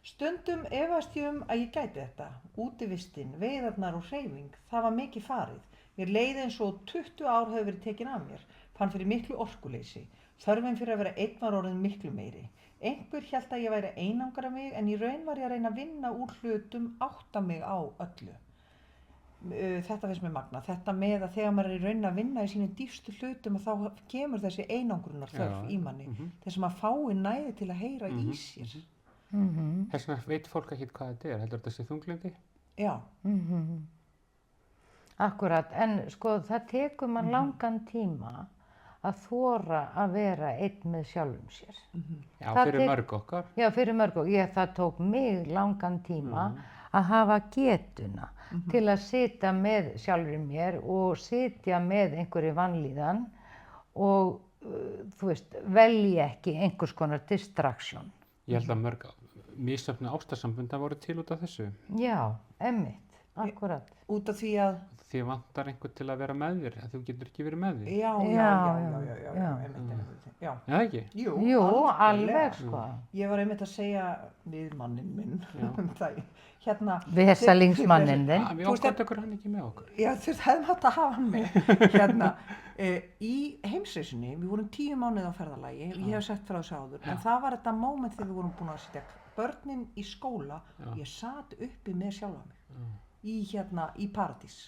Speaker 1: Stundum efast ég að ég gæti þetta. Útivistin, veiðarnar og hreyfing, það var mikið farið. Mér leið eins og 20 ár hefur verið tekin af mér. Fann fyrir miklu orkuleysi. Þörfin fyrir að vera einn var orðin miklu meiri. Einhver hélt að ég væri einangra mig en í raun var ég að reyna að vinna úr hlutum, átta mig á öllu. Þetta finnst mér magna. Þetta með að þegar maður er í raun að vinna í sínum dýpstu hlutum þá kemur þessi einangrunar þörf í manni. Þessum að fái næði til að heyra í sér.
Speaker 3: þess vegna veit fólk ekki hvað þetta er. Heldur þetta sé þunglyndi?
Speaker 1: Já.
Speaker 2: akkurat, en sko það tekur mann langan tíma að þora að vera einn með sjálfum sér.
Speaker 3: Já,
Speaker 2: Það
Speaker 3: fyrir
Speaker 2: tek-
Speaker 3: mörg okkar.
Speaker 2: Já, fyrir mörg og það tók mig langan tíma að hafa getuna til að sitja með sjálfur mér og sitja með einhverju vanlíðan og þú veist, velja ekki einhvers konar distraction.
Speaker 3: Ég held að mörg misjöfnu ástarsambunda voru til út af þessu.
Speaker 2: Já, einmitt, akkurat.
Speaker 1: Út af því að
Speaker 3: Því vantar einhver til að vera með þér, að þú getur ekki verið með þér.
Speaker 1: Já, einmitt. Já.
Speaker 3: Já, ekki?
Speaker 1: Jú,
Speaker 2: Jú,
Speaker 1: algjörlega.
Speaker 2: alveg sko.
Speaker 1: Ég var einmitt að segja við manninn minn það, hérna
Speaker 2: Vesalingsmanninn þinn.
Speaker 3: Við
Speaker 1: Þú veist
Speaker 3: okkur tekur hann ekki með okkur.
Speaker 1: Já, þú hefðum hægt að hafa hann með hérna, í heimsreisunni, við vorum 10 mánuði á ferðalagi og ég hef sagt frá þessu áður, en það var þetta moment þegar við vorum búin að setja börnin í skóla og ég sat uppi með sjálfa mig í Paradís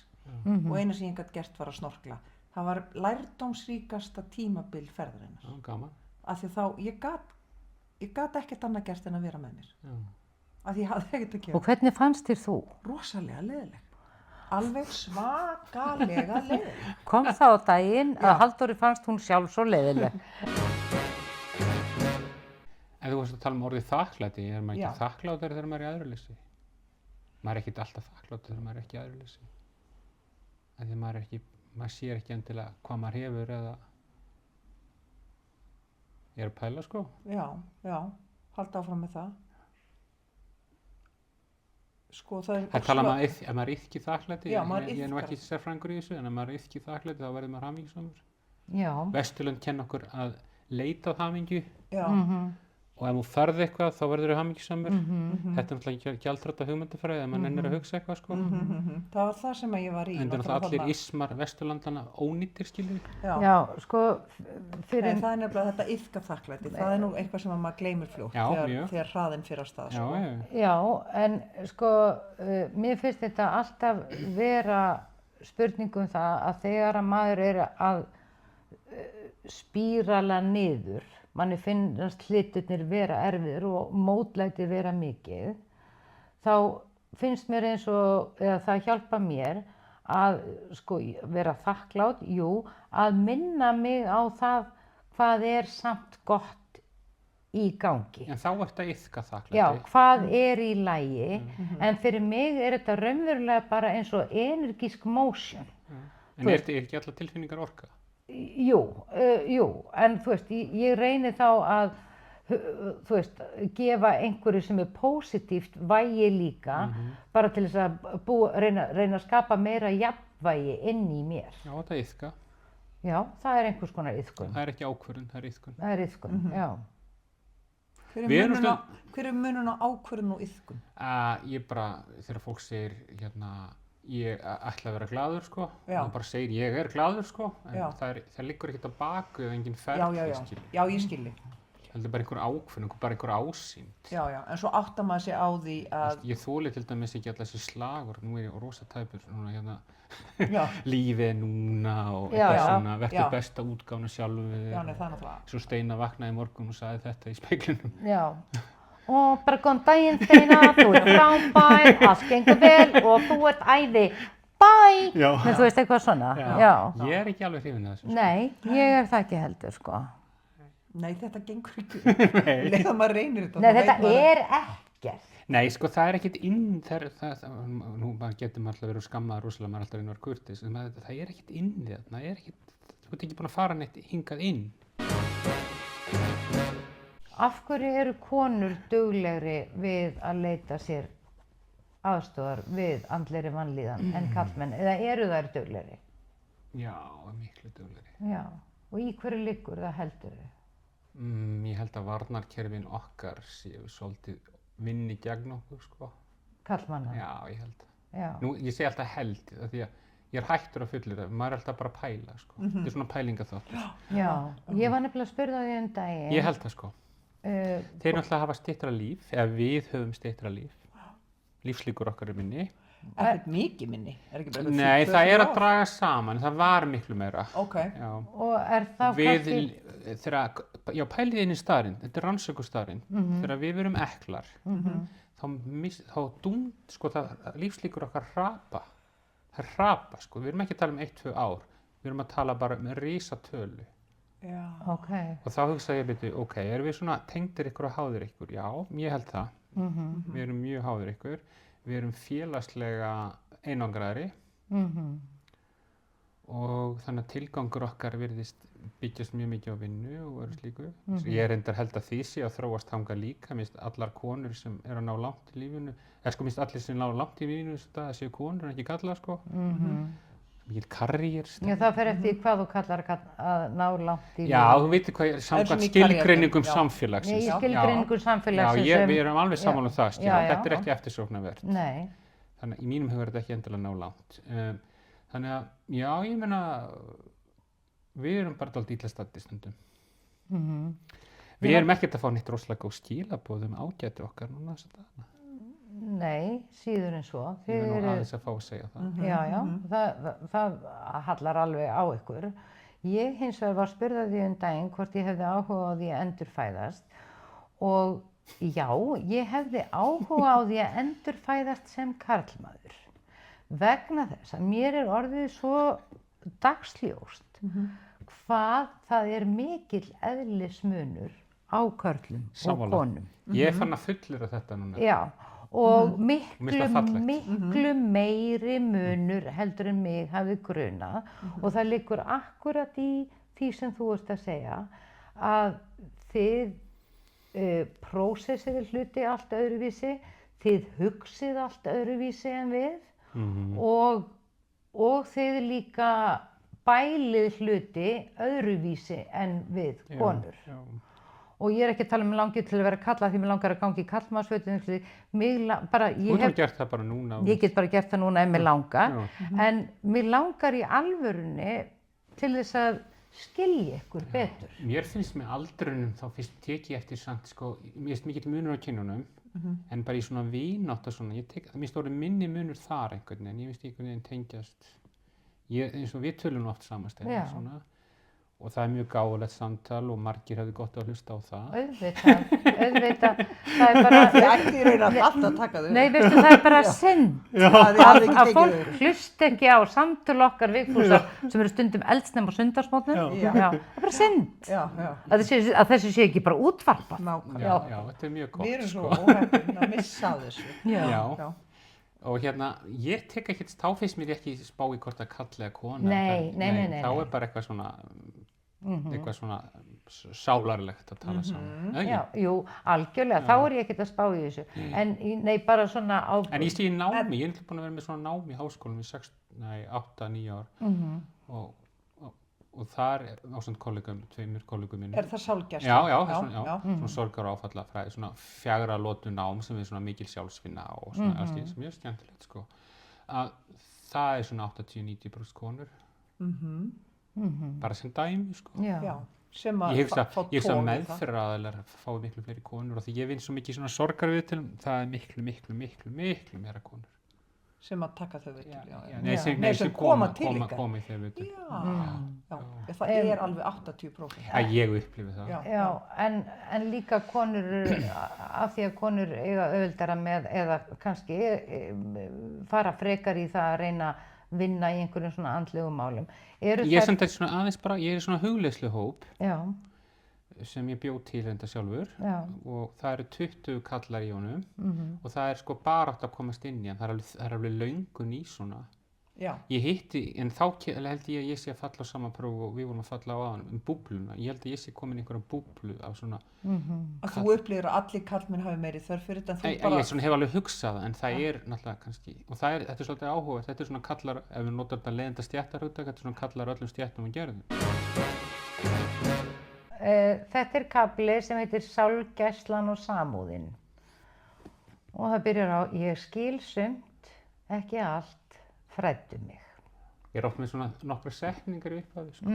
Speaker 1: og eina sem ég gætt gert var að snorkla. Það var lærdómsríkasta tímabil ferðarinnar.
Speaker 3: Já, gaman.
Speaker 1: Af því þá, ég gat ekkert annað gert en að vera með mér.
Speaker 3: Já.
Speaker 1: Af því ég hafði ekkert að gera.
Speaker 2: Og hvernig fannst þér þú?
Speaker 1: Rosalega leiðileg. Alveg svakalega leiðileg.
Speaker 2: Kom það á daginn að Halldóri fannst hún sjálf svo leiðileg.
Speaker 3: En þú varst að tala um orðið þakklæti, er maður
Speaker 1: Já.
Speaker 3: ekki þakklátur þegar maður er í æðruleysi? Maður er ekkert alltaf þakklátur þegar maður er ekki í æðruleysi. Því maður sér ekki endilega hvað maður hefur eða ég er að pæla sko.
Speaker 1: Já, halda áfram með það. Sko það er...
Speaker 3: Það tala um að ef maður er ekki þakklæti,
Speaker 1: Já, maður
Speaker 3: ég er nú
Speaker 1: iðkar.
Speaker 3: ekki sérfræðingur í þessu, en ef maður er ekki þakklæti þá verður maður hamingjusamur.
Speaker 2: Já.
Speaker 3: Vesturlönd kenna okkur að leita að hamingju
Speaker 1: Já,
Speaker 3: og ef þú ferð eitthvað þá verður þú hamingjusamur. Þetta er náttúrulega gjaldþrota hugmyndafræði ef maður nennir að hugsa eitthvað sko.
Speaker 1: það var það sem að ég var í.
Speaker 3: En það er
Speaker 1: náttúrulega
Speaker 3: allir
Speaker 1: þarna.
Speaker 3: ismar Vesturlandana ónýttir skilur.
Speaker 2: Já, sko,
Speaker 1: Nei,
Speaker 2: fyrir...
Speaker 1: það er nefnilega þetta iðka þakklæti. Það er nú eitthvað sem að maður gleymir fljótt
Speaker 3: Já, mjög.
Speaker 1: þegar hraðinn fyrir að stað.
Speaker 3: Já,
Speaker 1: Sko.
Speaker 2: Já, en sko, mér finnst þetta alltaf vera spurningum það að þegar að maður er að spírala niður, manni finnast hlutirnir vera erfiðir og mótlæti vera mikið, þá finnst mér eins og, eða það hjálpa mér að sko vera þakklát, jú, að minna mig á það hvað er samt gott í gangi.
Speaker 3: En þá ertu að iðka þakklæti.
Speaker 2: Já, hvað er í lagi, en fyrir mig er þetta raunverulega bara eins og energisk motion.
Speaker 3: En er ekki allar tilfinningar orka?
Speaker 2: Jú, en þú veist, ég reyni þá að, þú veist, gefa einhverju sem er pósitíft vægi líka, bara til þess að reyna að skapa meira jafnvægi inn í mér.
Speaker 3: Já, þetta er iðka.
Speaker 2: Já, það er einhvers konar iðkun.
Speaker 3: Það er ekki ákvörðun, það er iðkun.
Speaker 2: Það er iðkun, já.
Speaker 1: Hver er munun á ákvörðun og iðkun?
Speaker 3: Ég bara, þegar fólk segir ég ætla að vera glaður sko, það bara segir ég er glaður sko, en það liggur ekkert á baku eða engin ferli skilur.
Speaker 1: Já, ég skilji.
Speaker 3: Það er bara einhver ákvörðun, bara einhver ásýnd.
Speaker 1: Já, en svo áttar maður sig á því að...
Speaker 3: Ég þoli til dæmis ekki allar þessi slagur, nú er ég rosa tæpur, núna lífið er núna og eitthvað svona, verður besta útgáfna sjálfum við þér.
Speaker 1: Já, nei, það er náttúrulega.
Speaker 3: Svo Steina vaknaði í morgun og sagði þetta í speglinum.
Speaker 2: Já. Og bara góðan daginn Steina, þú ert frábær, allt gengur vel og þú ert æði. bye,
Speaker 3: Já.
Speaker 2: Nei, þú veist eitthvað svona, já.
Speaker 3: Ég er ekki alveg hrifin af þessu.
Speaker 2: Nei, ég er það ekki heldur, sko.
Speaker 1: Nei, þetta gengur ekki. Leða maður reynir þetta.
Speaker 2: Nei,
Speaker 1: þá
Speaker 2: þetta
Speaker 1: veit maður-
Speaker 2: er ekkert.
Speaker 3: Nei, sko, það er ekkert inn, nú maður getur maður alltaf verið skammaður rosalega, maður er alltaf að reyna að vera kurteis, en það er ekkert inn í þarna, það er ekkert, þú ert ekki búin að fara neitt hingað inn.
Speaker 2: Af hverju eru konur duglegri við að leita sér aðstoðar við andlegri vanlíðan en karlmenn, eða eru þær duglegri?
Speaker 3: Já, miklu duglegri.
Speaker 2: Já, og í hverju liggur það heldur þau?
Speaker 3: Ég held að varnarkerfin okkar séu svolítið vinni gegn okkur, sko.
Speaker 2: Karlmanna?
Speaker 3: Já, ég held.
Speaker 2: Já.
Speaker 3: Nú, ég segi alltaf held, af því að ég er hættur að fullyrða, maður er alltaf bara að pæla, sko. Þetta er svona pælingaþáttur.
Speaker 2: Já, ég var nefnilega að spyrja því daginn.
Speaker 3: Ég held það, sko. Þeir náttúrulega hafa styttra líf, eða við höfum styttra líf. Lífslíkur okkar er minni.
Speaker 1: Ekkert mikið minni. Er ekki bara eitthvað
Speaker 3: Nei,
Speaker 1: 2-3
Speaker 3: það er að
Speaker 1: ár?
Speaker 3: draga saman, það var miklu meira.
Speaker 1: Ok.
Speaker 3: Já.
Speaker 2: Og er þá kannski...
Speaker 3: Já, pælið inn í starinn, þetta er rannsökustarinn. Þegar við verum eklar, þá sko, lífslíkur okkar hrapa. Það hrapa, sko, við erum ekki að tala um 1-2 ár, við erum að tala bara um risatölu.
Speaker 1: Já.
Speaker 2: Ok.
Speaker 3: Og þá hugsa ég byrju, ok, erum við svona tengdir ykkur og háðir ykkur? Já, ég held það. Við erum mjög háðir ykkur, við erum félagslega einangraðri. Og þannig að tilgangur okkar virðist byggjast mjög mikið á vinnu og öðru slíku. Ég er reyndar held að því sé að þróast þangað líka, minnst allar konur sem eru að ná langt í lífinu, eða sko minnst allir sem ná langt í lífinu það séu konur en ekki kallar, sko. Mikið karriér.
Speaker 2: Já, það fer eftir því hvað þú kallar að ná langt í lífinu.
Speaker 3: Já, þú veitir hvað er samkvæmt skilgreiningum samfélagsins.
Speaker 2: Í skilgreiningum samfélagsins.
Speaker 3: Já, við erum alveg sammála um það,
Speaker 2: já.
Speaker 3: þetta er ekki eftirsóknarvert.
Speaker 2: Nei.
Speaker 3: Þannig að í mínum hugur er þetta ekki endilega ná langt. Þannig að, já, ég meina, við erum bara dálítið illa staddir stundum. Við erum ekkert að fá neitt rosalega góð skilaboð ágæti okkar núna þessa dagana.
Speaker 2: Nei, síður en svo.
Speaker 3: Ég er nú aðeins að fá að segja það.
Speaker 2: Já, það hallar alveg á ykkur. Ég hins vegar var spurð því daginn hvort ég hefði áhuga á því að endurfæðast og já, ég hefði áhuga á því að endurfæðast sem karlmaður. Vegna þess að mér er orðið svo dagsljóst hvað það er mikill eðlismunur á körlum og konum.
Speaker 3: Ég fann að fullyrða þetta núna.
Speaker 2: Já, og miklu meiri munur heldur en mig hafi grunað og það liggur akkurat í því sem þú ert að segja að þið prósessið hluti allt öðruvísi, þið hugsið allt öðruvísi en við og þið líka bælið hluti öðruvísi en við konur.
Speaker 3: Já.
Speaker 2: Og ég er ekki að tala um langið til að vera kalla því mér langar að gangi í kallmannsfötum. Þú
Speaker 3: hefur gert það bara núna.
Speaker 2: Ég get bara gert það núna ef mér langar. En mér langar í alvörunni til þess að skilja ykkur betur.
Speaker 3: Mér finnst með aldrinum þá fyrst tek ég eftir samt sko, mér finnst mikill munur á kynjunum en bara í svona vinátt og svona, mér finnst orðið minni munur þar einhvern veginn, ég finnst einhvern veginn tengjast, eins og við tölum oft samanstæðið svona og það er mjög gáfulegt samtal og margir hefði gott að hlusta á það.
Speaker 2: Auðvitað, það er bara...
Speaker 1: Þið ætti í raun að alltaf taka þau.
Speaker 2: Nei, veistu, það er bara synd að fólk hlusta ekki á samtöl okkar Vigfúsar sem eru stundum eldsnemma á sunnudagsmorgnum. Já, það er bara synd. Að þessu sé ekki bara útvarpað.
Speaker 3: Já, þetta er mjög gott.
Speaker 1: Við erum svo óheppin að missa þessu.
Speaker 3: Já. Og hérna, ég tek ekkert, þá finnst mér ekki spá í hvort að kalla eða kona.
Speaker 2: Nei.
Speaker 3: Þá er bara eitthvað svona sálarlegt að tala saman.
Speaker 2: Já, jú, algjörlega, þá er ég ekkert að spá í þessu. En nei, bara svona á...
Speaker 3: En ég sé í námi, ég er búin að vera með svona námi í háskólanum í 8-9 ár. Og þar ásamt tveimur kollegum mínum.
Speaker 1: Er það sálgæsla?
Speaker 3: Já, svona sorgar og áfallafræði, svona 4 lotu nám sem er svona mikil sjálfsvinna og svona alls sem mjög skemmtilegt sko. Að það er svona 80-90% konur. Bara sem dæmi sko.
Speaker 1: Já. Sem að
Speaker 3: ég hugsa meðferðaraðilar fái miklu fleiri konur og því ég vinn svo mikið svona sorgarviðtölum, það er miklu meira konur.
Speaker 1: Sem að taka þau viðtöl,
Speaker 3: Nei, sem koma í þau viðtöl.
Speaker 1: Já, það er alveg 80%.
Speaker 3: Ég upplifi það.
Speaker 2: Já, en líka konur, af því að konur eiga auðveldara með, eða kannski fara frekar í það að reyna vinna í einhverjum svona andlegum málum. Eru
Speaker 3: Ég er samt þetta svona aðeins bara, ég er í svona hugleiðsluhóp
Speaker 2: Já,
Speaker 3: sem ég bjó til enda sjálfur
Speaker 2: já,
Speaker 3: og það eru 20 kallar í honum
Speaker 2: mhm,
Speaker 3: og það er sko barátt að komast inn í hann, það er alveg löngun í svona.
Speaker 1: Já,
Speaker 3: Ég hitti, en þá held ég að ég sé að falla á sama próf og við vorum að falla á aðan búbluna. Ég held að ég sé komin í einhverjum búblu af svona,
Speaker 1: að þú upplifir að allir karlmenn hafi meiri þörf fyrir þetta en þú bara...
Speaker 3: ég svona hef alveg hugsað það, en það er náttúrulega kannski, og þetta er svolítið áhugavert, þetta er svona kallar, ef við notar þetta leiðinda stjættarhugtak, þetta er svona kallar öllum stjættum og gerðum.
Speaker 2: Þetta er kafli sem heitir Sálgæslan og samúðin. Og það byrjar á, ég skil sumt, ekki allt, fræddu mig.
Speaker 3: Ég er oft með svona nokkra setningar í upphafi, sko.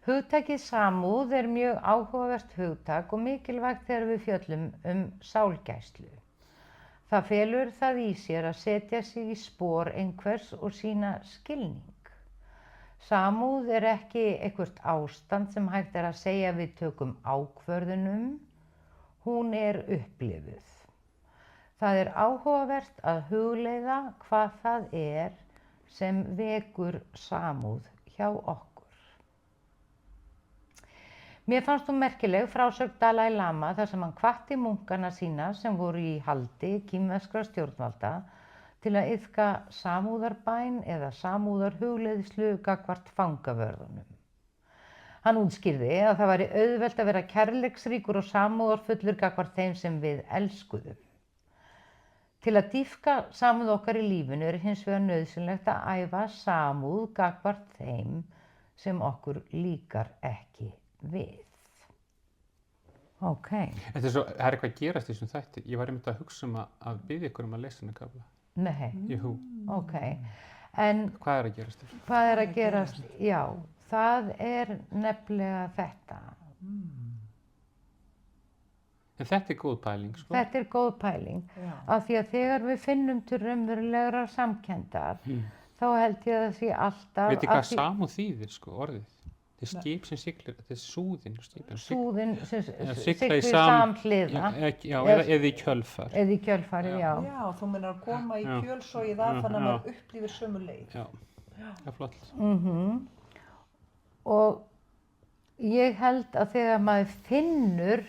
Speaker 2: Hugtakið samúð er mjög áhugavert hugtak og mikilvægt þegar við fjöllum sálgæslu. Það felur það í sér að setja sig í spor einhvers og sýna skilning. Samúð er ekki eitthvert ástand sem hægt er að segja við tökum ákvörðunum, hún er upplifuð. Það er áhugavert að hugleiða hvað það er sem vekur samúð hjá okkur. Mér fannst hún merkileg frásögn Dalai Lama þar sem hann hvatti munkana sína sem voru í haldi kínverskra stjórnvalda til að iðka samúðarbæn eða samúðarhugleiðslu gagnvart fangavörðunum. Hann útskýrði að það væri auðvelt að vera kærleiksríkur og samúðarfullur gagnvart þeim sem við elskuðum. Til að dýpka samúð okkar í lífinu er hins vegar nauðsynlegt að æfa samúð gagnvart þeim sem okkur líkar ekki við. Ok.
Speaker 3: Það er eitthvað að gerast í þessum þætti. Ég var einmitt að hugsa að biðja ykkur að lesa henni kafla.
Speaker 2: Nei.
Speaker 3: Jú.
Speaker 2: Ok. En
Speaker 3: Hvað er að gerast þessu?
Speaker 2: hvað er að gerast? Já, það er nefnilega þetta.
Speaker 3: En þetta er góð pæling, sko.
Speaker 2: Þetta er góð pæling.
Speaker 1: Já.
Speaker 2: Af því að þegar við finnum til raunverulegrar samkenndar, þá held ég að það sé alltaf...
Speaker 3: Veitir hvað samúð þýðir, sko, orðið? Þetta er skip sem siglir, þetta er súðin á skipinu.
Speaker 2: Súðin sem
Speaker 3: sigla í
Speaker 2: siglir samhliða.
Speaker 3: Já, eða í kjölfar.
Speaker 2: Eða í kjölfarið, já.
Speaker 1: Já, þú meinar að koma í kjölsogið að þannig að maður upplifir sömu leið.
Speaker 3: Já, það er flott.
Speaker 2: Og ég held að þegar maður finnur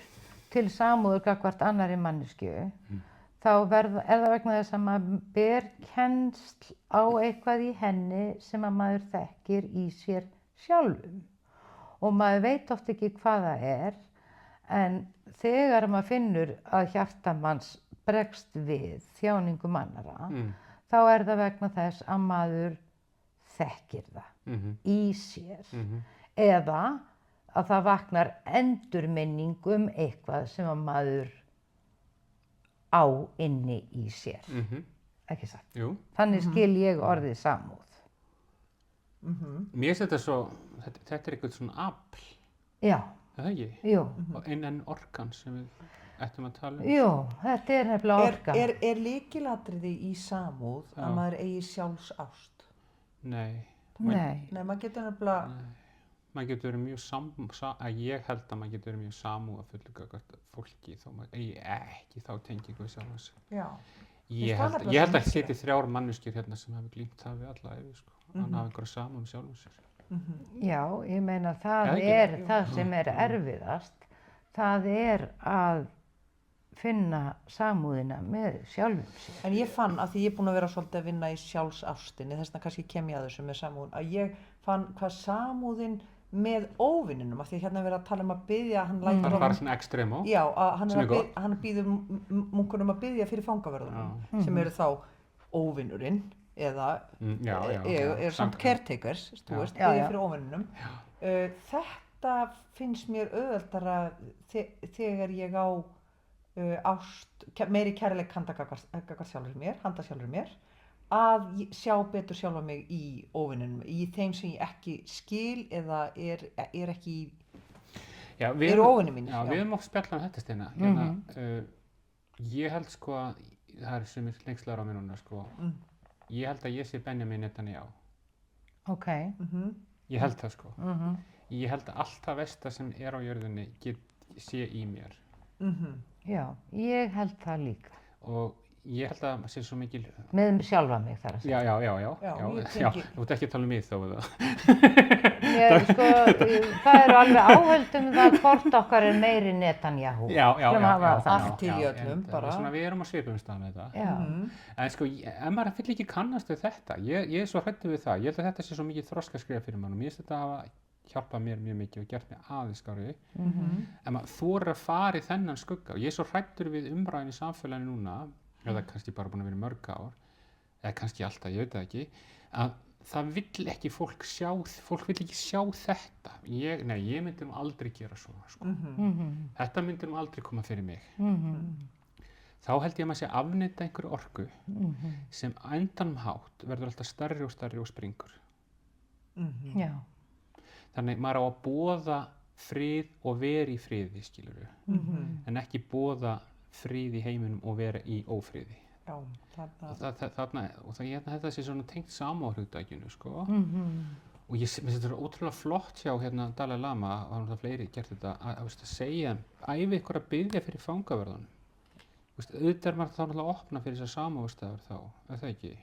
Speaker 2: til samúðar gagnvart annarri manneskju, þá er það vegna þess að maður ber kennsl á eitthvað í henni sem að maður þekkir í sér sjálfum. Og maður veit oft ekki hvað það er, en þegar maður finnur að hjarta manns bregst við þjáningum annarra, þá er það vegna þess að maður þekkir það í sér. Eða að það vaknar endurminning eitthvað sem að maður á inni í sér. Ekki satt?
Speaker 3: Jú.
Speaker 2: Þannig skil ég orðið samúð.
Speaker 3: Mér finnst þetta svo, þetta er eitthvað svona afl,
Speaker 2: Já,
Speaker 3: er það ekki?
Speaker 2: jú.
Speaker 3: En orkan sem við ættum að tala um.
Speaker 2: Jú, þetta er nefnilega orka.
Speaker 1: Er lykilatriði í samúð að maður eigi sjálfsást?
Speaker 3: Nei.
Speaker 2: Nei.
Speaker 1: Nei, maður getur nefnilega...
Speaker 3: Maður getur verið mjög ég held að maður getur verið mjög samúðarfullur gagnvart fólki þó maður eigi ekki þá tengingu við sjálfan sig.
Speaker 1: Já.
Speaker 3: Ég held að sitja 3 manneskjur hérna sem hafi glímt það við alla ævi, sko. Hann hafi einhverja samúð með sjálfan sér.
Speaker 2: Já, ég meina það er það sem er erfiðast. Það er að finna samúðina með sjálfum sér.
Speaker 1: En ég fann, að því ég er búin að vera svolítið að vinna í sjálfsástinni, þess vegna kannski kem ég að þessu með samúðin, að ég fann hvað samúðin með óvininum, af því hérna er verið að tala um að biðja, hann lætur
Speaker 3: Það er bara svona extremo.
Speaker 1: Já, hann
Speaker 3: sem er gott.
Speaker 1: hann býður munkunum að biðja fyrir fangavörðunum, sem eru þá óvinurinn, eða samt caretakers, þú veist, biðja fyrir óvininum. Þetta finnst mér auðveldara þegar ég á meiri kærleik handa sjálfur mér, að sjá betur sjálfa mig í óvininum, í þeim sem ég ekki skil eða er ekki eru óvinir mínir.
Speaker 3: Já, við höfum oft spjallað um þetta, Steina. Hérna, ég held sko að, það er sem er lengslar á mér núna, sko, ég held að ég sé Benjamin Netanyahu.
Speaker 2: Ok.
Speaker 3: Ég held það, sko. Ég held að allt það versta sem er á jörðinni sé í mér.
Speaker 2: Já, ég held það líka.
Speaker 3: Og ég held að það sé svo mikil,
Speaker 2: með sjálfa mig þar að segja.
Speaker 3: já,
Speaker 1: ég tengi-
Speaker 3: þú ert ekki að tala um mig þá eða?
Speaker 2: Sko, það eru alveg áhöldum það hvort okkar er meiri Netanyahu.
Speaker 3: Já,
Speaker 2: Skulum hafa það þannig.
Speaker 1: Allt til í öllum,
Speaker 3: en
Speaker 1: bara.
Speaker 3: svona, við erum að svipum stað með þetta.
Speaker 2: Já.
Speaker 3: En sko, ef maður vill ekki kannast við þetta, ég er svo hræddur við það, ég held að þetta sé svo mikið þroskaskref fyrir mann og mér finnst þetta hafa hjálpað mér mjög mikið og gert mér aðeins skárri. En maður þorir að fara í þennan skugga og ég er svo hræddur við umræðin í samfélaginu núna, eða kannski bara búin að vera í mörg ár, eða kannski alltaf, ég veit það ekki, að það vill ekki fólk vill ekki sjá þetta. Ég myndi nú aldrei gera svona, sko. Þetta myndi nú aldrei koma fyrir mig. Þá held ég að maður sé að afneita einhverju orku sem á endanum hátt verður alltaf stærri og stærri og springur.
Speaker 2: Já.
Speaker 3: Þannig maður á að boða frið og vera í friði, skilurðu, en ekki boða frið í heiminum og vera í ófriði.
Speaker 1: Já,
Speaker 3: Ég held að þetta sé svona tengt samúðarhugtakinu, sko. Og ég finnst þetta ótrúlega flott hjá hérna Dalai Lama, og það fleiri gert þetta, að segja, æfi ykkur að biðja fyrir fangaverðunum. Auðvitað er maður þá náttúrulega að opna fyrir þessar samúðarstafur þá, er það ekki?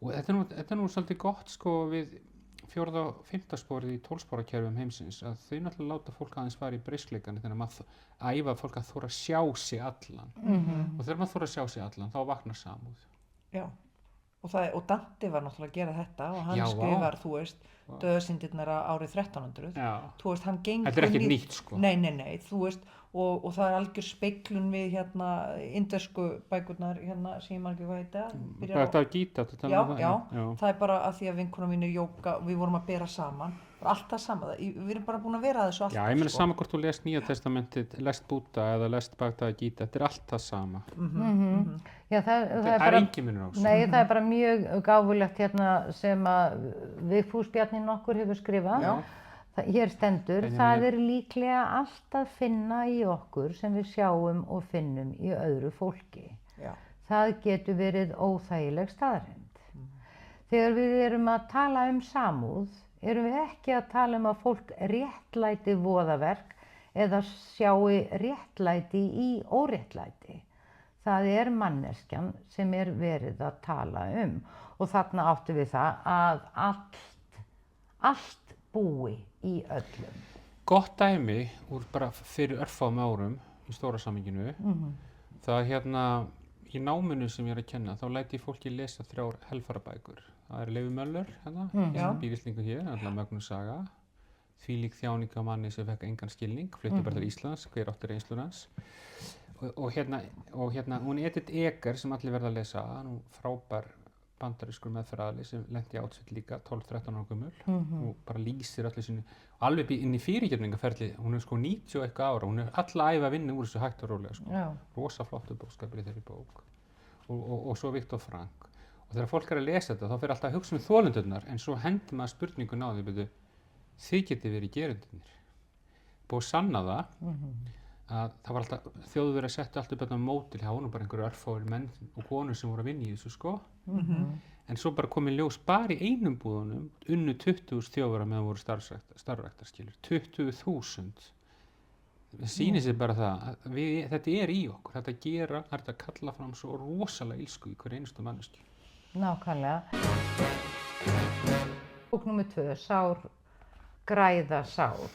Speaker 3: Og þetta er nú svolítið gott, sko, við 4. og 5. sporið í 12 sporakerfum heimsins, að þau náttúrulega láta fólk aðeins fara í briskleikan, þannig að maður æfa fólk að þóra að sjá sig allan. Og þegar maður þóra að sjá sig allan, þá vaknar samúð.
Speaker 1: Já, og Dante var náttúrulega að gera þetta og hann
Speaker 3: Já, vá.
Speaker 1: skrifar, þú veist, Dauðasyndirnar árið 1300.
Speaker 3: Já.
Speaker 1: Þú veist, hann gengur
Speaker 3: Þetta er ekkert nýtt, sko.
Speaker 1: Nei, þú veist, og það er algjör speiklun við hérna indversku bækurnar hérna sem ég man ekki hvað heita.
Speaker 3: Þetta er Gita, þetta
Speaker 1: Já, það er bara að því að vinkona mín er jóga og við vorum að bera saman. Allt það sama, við erum bara búin að vera að þessu alltaf.
Speaker 3: Já, ég meina sama hvort þú lest Nýja testamentið, lest Búdda eða lest Bhagavad Gita, þetta er allt það sama.
Speaker 2: Já, það
Speaker 3: Það
Speaker 2: er
Speaker 3: er
Speaker 2: bara,
Speaker 3: engin munur á þessu.
Speaker 2: nei, það er bara mjög gáfulegt hérna sem að Vigfús Bjarni nokkur hefur skrifað.
Speaker 1: Já.
Speaker 2: Hér stendur, það er líklega allt að finna í okkur sem við sjáum og finnum í öðru fólki.
Speaker 1: Já.
Speaker 2: Það getur verið óþægileg staðreynd. Þegar við erum að tala um samúð, erum við ekki að tala um að fólk réttlæti voðaverk eða sjáu réttlæti í óréttlæti. Það er manneskjan sem er verið að tala um og þarna áttu við það að allt búi í öllum.
Speaker 3: Gott dæmi úr bara fyrir örfáum árum í stóra samhenginu, það er hérna í náminu sem ég er að kenna, þá læti ég fólki lesa 3 helfarabækur. Það er Leifur Möller, hérna, sem býr Íslendingur hér, alltaf mögnuð saga. Þvílík þjáning á manni sem fekk engan skilning, flutti bara til Íslands, hver átti reynsluna hans. Og hérna, hún Edith Eger sem allir verða að lesa, nú frábær bandarískur meðferðaðili sem lenti átsett líka, 12-13 ára gömul, og bara lýsir allir sinni, alveg inn í fyrirgefningaferli, hún er sko 90 og eitthvað ára, hún er alla æfi að vinna úr þessu hægt og rólega, sko. Rosa flottu bókskapur í þeirri bók. Og svo Viktor Frank. Og þegar fólk er að lesa þetta, þá fyrir alltaf að hugsa um þolendurnar, en svo hendur maður spurningun á því, betur, þið getið verið gerendurnir. Búið að sanna það, að það var alltaf, Þjóðverjar settu allt upp þetta mótil, það voru bara einhverju örfáir menn og konur sem voru að vinna í þessu, sko. En svo bara komið ljós bara í einum búðunum, unnu 20.000 Þjóðverjar meðan voru starfræktarskilur, 20.000. Það sýnir sér bara það, að þetta er í okkur, þetta er að kalla fram svo rosalega ílsku í hverju einustu manneski.
Speaker 2: Nákvæmlega. Bók númer 2, Sár græða sár.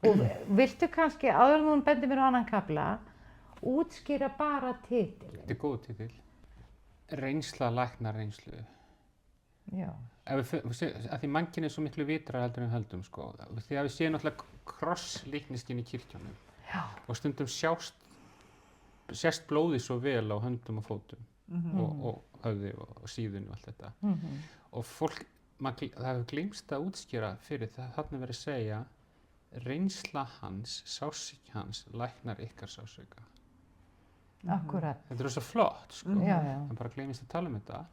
Speaker 2: Og viltu kannski, áður en hún bendir mér á annan kafla, útskýra bara titilinn?
Speaker 3: Þetta er góð titil. Reynsla læknar reynslu.
Speaker 2: Já.
Speaker 3: Að því mannkinn er svo miklu vitrar heldur en höldum, sko. Því að við séum náttúrulega krosslíkniskin í kirkjunum. Já. Og stundum sést blóðið svo vel á höndum og fótum og höfði og síðunni og allt þetta. Og fólk, það hefur gleymst að útskýra fyrir það, þarna verið að segja reynsla hans, sársauki hans, læknar ykkar sársauka.
Speaker 2: Akkurat.
Speaker 3: Þetta er svo flott, sko.
Speaker 2: Já.
Speaker 3: En bara gleymist að tala um þetta.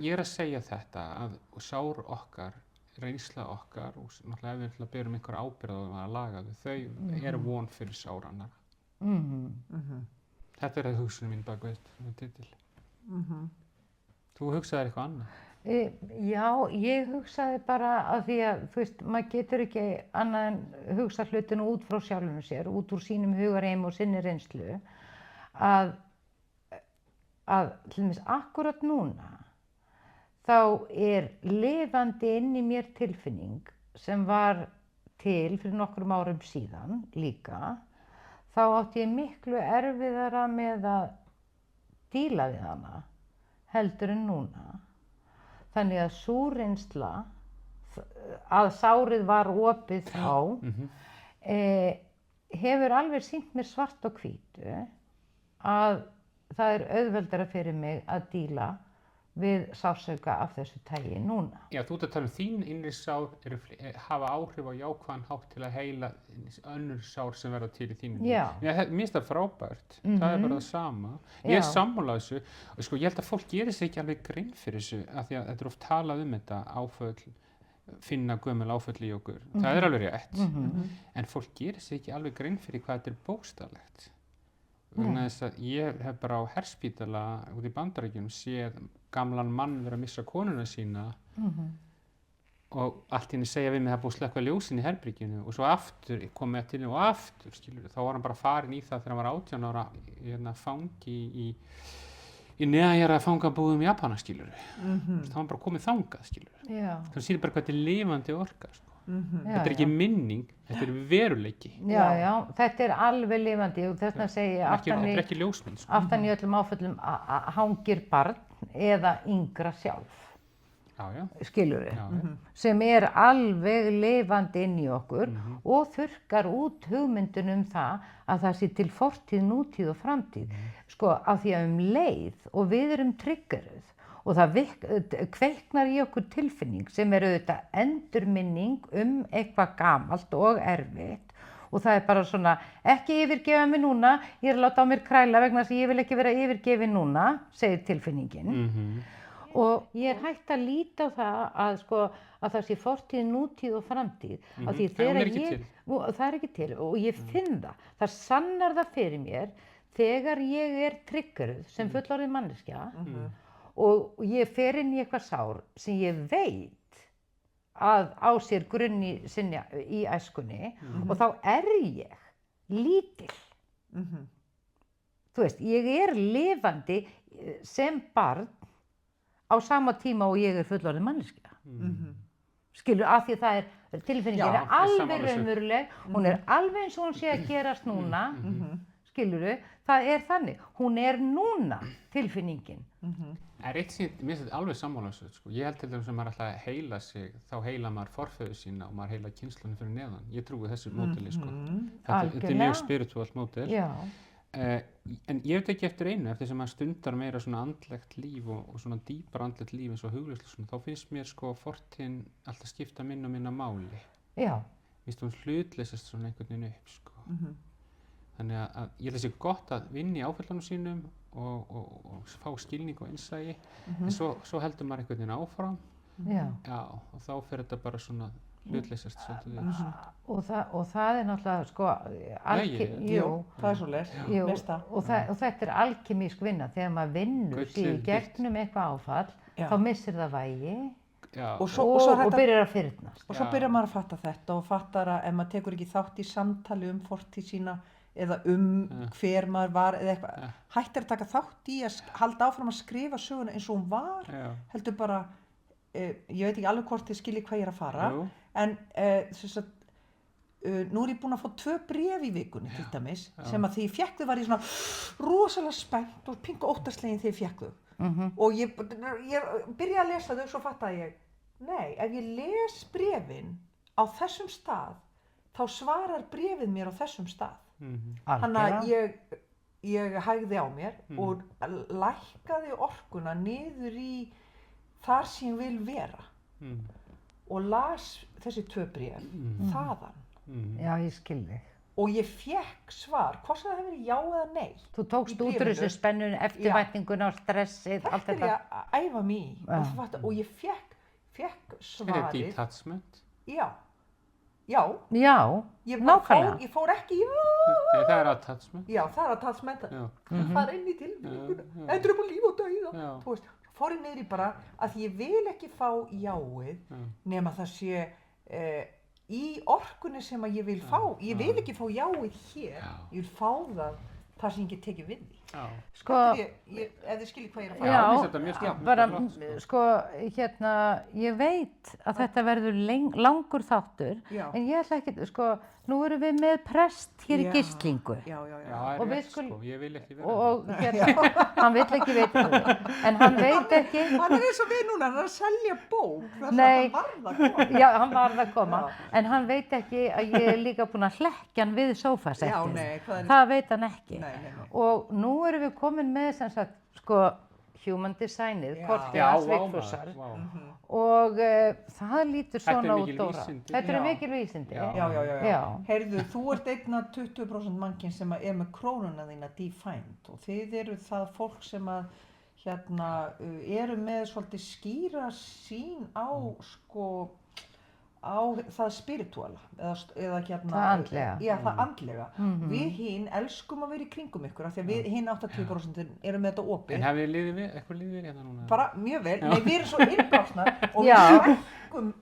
Speaker 3: Ég er að segja þetta að sár okkar, reynsla okkar og náttúrulega ef við berum einhver ábyrgð á að laga þau er von fyrir sárannar. Þetta er hugsunum mín bak við titil. Þú hugsaðir eitthvað annað?
Speaker 2: Já, ég hugsaði bara að því að, þú veist, maður getur ekki annað en hugsa hlutinu út frá sjálfum sér, út úr sínum hugarheim og sinni reynslu, að að til dæmis akkurat núna þá lifandi inn í mér tilfinning sem var til fyrir nokkrum árum síðan líka. Þá átti ég miklu erfiðara með að díla við hana heldur en núna. Þannig að sú reynsla að sárið var opið þá hefur alveg sýnt mér svart og hvítu að það auðveldara fyrir mig að díla við sársauka af þessu tagi núna.
Speaker 3: Já, þú ert að tala þín innri sár hafa áhrif á jákvæðan hátt til að heila önnur sár sem verða til í þínu.
Speaker 2: Já.
Speaker 3: Mér finnst það frábært, það bara það sama. Ég sammála þessu, og sko, ég held að fólk gerir sig ekki alveg grein fyrir þessu, af því að þetta oft talað þetta, áföll, finna gömul áföll í okkur. Það alveg rétt, en fólk gerir sig ekki alveg grein fyrir hvað þetta bókstaflegt. Vegna þess að ég hef bara á herspítala út í Bandaríkjunum séð gamlan mann vera að missa konuna sína og allt í henni segja við mig það búið að slökkva ljósin í herberginu og svo aftur komið til henni og aftur, skilur, þá var hann bara farin í það þegar hann var 18 ára fangi í neðanjarðar fangabúðum Japana, skilur. Þá var hann bara komið þangað, skilur. Það sýnir bara hvað þetta lifandi orka, sko. Þetta ekki minning, þetta veruleiki.
Speaker 2: Já, þetta alveg lifandi og þess vegna segi ég
Speaker 3: Þetta ekki ljósmynd, sko.
Speaker 2: aftan í öllum áföllum hangir barn eða yngra sjálf. Skilurðu, sem alveg lifandi inn í okkur og þurrkar út hugmyndun það að það sé til fortíð, nútíð og framtíð. Sko, af því að leið og við erum triggeruð og það kveiknar í okkur tilfinning sem auðvitað endurminning eitthvað gamalt og erfitt og það bara svona, ekki yfirgefa mig núna, ég að láta á mér kræla vegna þess að ég vil ekki vera yfirgefin núna, segir tilfinningin. Og ég hægt að líta á það að, sko, að það sé fortíð, nútíð og framtíð. Af því það ekki til og ég finn það sannar það fyrir mér þegar ég triggeruð sem fullorðin manneskja og ég fer inn í eitthvað sár sem ég veit að á sér grunni sinni í æskunni og þá ég lítil. Þú veist, ég lifandi sem barn á sama tíma og ég fullorðin manneskja. Skilur, af því það tilfinningin alveg raunveruleg, hún alveg eins og hún sé að gerast núna, skilurðu, það þannig, hún núna tilfinningin.
Speaker 3: Eitt sem mér finnst alveg sammála þessu, sko. Ég held til dæmis að maður ætla að heila sig, þá heila maður forfeður sína og maður heila kynslunum fyrir neðan. Ég trúi þessu módeli, sko. Þetta mjög spirituált módel. En ég veit ekki eftir einu, eftir sem maður stundar meira svona andlegt líf og svona dýpar andlegt líf eins og hugleiðslu, þá finnst mér sko fortíðin alltaf skipta minna máli. Mér finnst hún hlutleysast svona einhvern veginn upp, sko. Þannig að ég held að það sé gott að vinna í áföllunum sínum og fá skilning og innsæi, en svo heldur maður einhvern veginn áfram. Og þá fer þetta bara svona hlutleysast svolítið við.
Speaker 2: Og það náttúrulega, sko,
Speaker 1: það svoleiðis.
Speaker 2: Og þetta alkemísk vinna, þegar maður vinnur í gegnum eitthvað áfall, þá missir það vægi og byrjar að fyrnast.
Speaker 1: Og svo byrjar maður að fatta þetta og fattar að ef maður tekur ekki þátt í samtali fortíð sína eða hver maður var eða eitthvað, hættir að taka þátt í að halda áfram að skrifa söguna eins og hún var, heldur bara, ég veit ekki alveg hvort þið skiljið hvað ég að fara, en nú ég búin að fá 2 bréf í vikunni til dæmis, sem að því ég fékk þau var ég svona rosalega spennt og pingu óttaslegin þegar ég fékk þau. Og ég byrjaði að lesa þau, svo fattaði ég, nei, ef ég les bréfin á þessum stað, þá svarar bréfið mér á þessum stað. Þannig að ég hægði á mér og lækkaði orkuna niður í þar sem ég vil vera og las þessi 2 bréf þaðan.
Speaker 2: Já, ég skil þig.
Speaker 1: Og ég fékk svar, hvort sem það hefur verið já eða nei.
Speaker 2: Þú tókst út úr þessu spennun, eftirvæntinguna og stressið, allt þetta.
Speaker 1: Þetta ég að æfa mig í og ég fékk svarið.
Speaker 3: Er þetta detachment?
Speaker 1: Já,
Speaker 2: nákvæmlega.
Speaker 1: Ég fór ekki í
Speaker 3: það attachment.
Speaker 1: Já, það attachment. Það inn í tilfinninguna, endur upp á líf og dauða. Þú veist, fór ég niður í bara að því ég vil ekki fá jáið nema það sé í orkunni sem að ég vil fá. Ég vil ekki fá jáið hér, ég vil fá það sem ég get tekið við því.
Speaker 3: Já.
Speaker 2: Sko,
Speaker 1: ef þið skiljið hvað ég er að
Speaker 3: Já,
Speaker 1: fara.
Speaker 3: mér finnst þetta mjög skemmtilegt
Speaker 2: bara,
Speaker 3: og flott, sko.
Speaker 2: sko, hérna, ég veit að þetta verður langur þáttur,
Speaker 1: Já.
Speaker 2: en ég ætla ekki, sko, nú erum við með prest hér í
Speaker 1: Já.
Speaker 2: Gíslingu.
Speaker 1: Já,
Speaker 3: Já, það er
Speaker 2: Og við
Speaker 3: rétt,
Speaker 2: skul-
Speaker 3: sko, ég vil ekki vera
Speaker 2: Og hérna, hann vill ekki veit en hann veit ekki,
Speaker 1: Hann er eins og við núna, hann er að selja bók, þess að
Speaker 2: Nei.
Speaker 1: hann varð að koma.
Speaker 2: já, hann varð að koma,
Speaker 1: Já.
Speaker 2: en hann veit ekki að ég er líka búin að hlekkja hann við
Speaker 1: Já,
Speaker 2: sófasettið.
Speaker 1: nei, hvað er
Speaker 2: Það veit hann ekki.
Speaker 1: Nei, nei, nei.
Speaker 2: Og nú erum við komin með, sem sagt, sko, human designið,
Speaker 1: Já.
Speaker 2: kortið
Speaker 3: Já,
Speaker 2: hans
Speaker 3: vá,
Speaker 2: Vigfúsar.
Speaker 3: maður, vá.
Speaker 2: Og það lítur
Speaker 3: Þetta eru
Speaker 2: svona
Speaker 3: mikil
Speaker 2: út, Dóra.
Speaker 3: vísindi.
Speaker 2: Þetta eru
Speaker 1: Já.
Speaker 2: mikil vísindi.
Speaker 3: Já.
Speaker 1: Já. Heyrðu, þú ert einn af 20% mannkinn sem er með krónuna þína defined og þið eru það fólk sem að eru með svolítið skýra sín á sko á það spirituala eða
Speaker 2: Það andlega.
Speaker 1: Já, það andlega.
Speaker 2: Mhm.
Speaker 1: Við hinn elskum að vera í kringum ykkur af því að við hinn 80% erum með þetta opið.
Speaker 3: En hafið þið liðið við, eitthvað liðið við hérna núna?
Speaker 1: Bara mjög vel, nei við erum svo innblásnar og
Speaker 2: Já.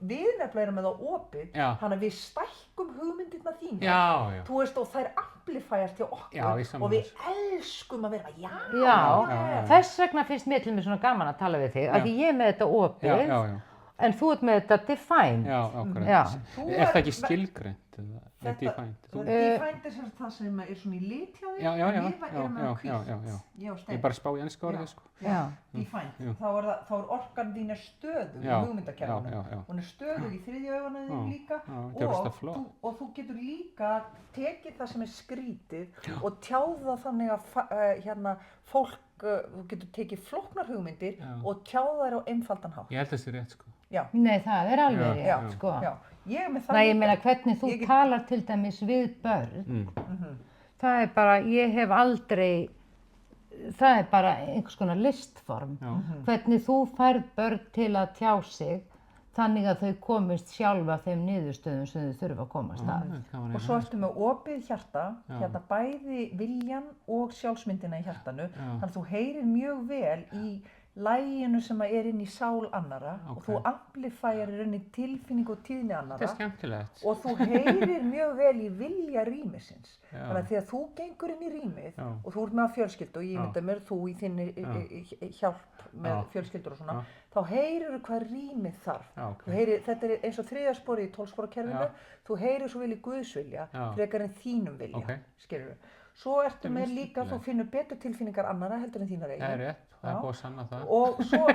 Speaker 1: við nefnilega erum með það opið,
Speaker 3: Já.
Speaker 1: þannig að við stækkum hugmyndirna þínar.
Speaker 3: Já, já.
Speaker 1: Þú veist og þær amplifæjast hjá okkur
Speaker 3: Já, ég sammála
Speaker 1: og við
Speaker 3: þessu.
Speaker 1: elskum að vera, já,
Speaker 2: Já, þess vegna finnst mér til mig svona gaman að tala við þig, af
Speaker 3: Já.
Speaker 2: því ég er með þetta
Speaker 3: Já,
Speaker 2: opið,
Speaker 3: já, já.
Speaker 2: en þú ert með þetta defined.
Speaker 3: Já, ákveðið.
Speaker 2: Já.
Speaker 1: Þú
Speaker 3: Er það
Speaker 1: ert-
Speaker 3: ekki skilgreint? eða
Speaker 1: Þetta-
Speaker 3: defined? Þú-
Speaker 1: Defined er sem sagt það sem er svona í lit hjá þér,
Speaker 3: Já, já, já,
Speaker 1: en við
Speaker 3: já,
Speaker 1: erum með
Speaker 3: já,
Speaker 1: það hvítt.
Speaker 3: já, já.
Speaker 1: Ég og
Speaker 3: Ég
Speaker 1: Steinn.
Speaker 3: er bara að spá í ennska orðið, sko.
Speaker 2: Já.
Speaker 1: Defined,
Speaker 3: Já.
Speaker 1: þá er orkan þín stöðug í
Speaker 3: Já,
Speaker 1: hugmyndakerfinu.
Speaker 3: já, já.
Speaker 1: Hún er stöðug í þriðja auganu þínu
Speaker 3: Já,
Speaker 1: líka
Speaker 3: já, þetta er rosa
Speaker 1: og
Speaker 3: flott.
Speaker 1: þú getur líka tekið það sem er skrítið og tjáð það þannig að fólk, þú getur tekið flóknar hugmyndir
Speaker 3: Já.
Speaker 1: og tjáð þær á einfaldan hátt.
Speaker 3: Ég held þessi rétt, sko.
Speaker 1: Já,
Speaker 2: Nei, það er alveg
Speaker 3: Já,
Speaker 2: rétt, sko.
Speaker 1: já. Ég er með það
Speaker 2: Nei, ég
Speaker 1: líka.
Speaker 2: meina hvernig þú
Speaker 1: Ég get-
Speaker 2: talar til dæmis við börn,
Speaker 3: Mm.
Speaker 2: það er bara, ég hef aldrei, það er bara einhvers konar listform.
Speaker 3: Já.
Speaker 2: Hvernig þú færð börn til að tjá sig, þannig að þau komist sjálf að þeim niðurstöðum sem þau þurfa að komast að.
Speaker 1: Og svo ertu með opið hjarta,
Speaker 3: Já.
Speaker 1: bæði viljan og sjálfsmyndina í hjartanu,
Speaker 3: Já.
Speaker 1: þannig að þú heyrir mjög vel í læginu sem er inn í sál annara og
Speaker 3: Ok.
Speaker 1: þú amplifæjar í rauninni tilfinningu og tíðni
Speaker 3: Þetta
Speaker 1: annara
Speaker 3: er skemmtilegt.
Speaker 1: og þú heyrir mjög vel í vilja rýmisins.
Speaker 3: Já.
Speaker 1: Þannig að þegar þú gengur inn í rýmið
Speaker 3: Já.
Speaker 1: og þú ert með fjölskyldu og ég
Speaker 3: Já.
Speaker 1: mynda mér þú í þinni hjálp með
Speaker 3: Já.
Speaker 1: fjölskyldur og svona,
Speaker 3: Já.
Speaker 1: þá heyrir hvað rýmið þarf.
Speaker 3: Já, ok.
Speaker 1: Þú heyrir, þetta er eins og þriðja sporið í 12-sporakerfinu,
Speaker 3: Já.
Speaker 1: þú heyrir svo vel í Guðsvilja,
Speaker 3: Já.
Speaker 1: frekar en þínum vilja,
Speaker 3: Ok.
Speaker 1: skilurðu. Svo ertu
Speaker 3: er
Speaker 1: með
Speaker 3: mjög
Speaker 1: líka, þú
Speaker 3: skemmtilegt.
Speaker 1: finnur betur tilfinningar annara heldur en þínar
Speaker 3: Það er
Speaker 1: eigin.
Speaker 3: rétt, það
Speaker 1: Já.
Speaker 3: er búið að sanna það.
Speaker 1: Og svo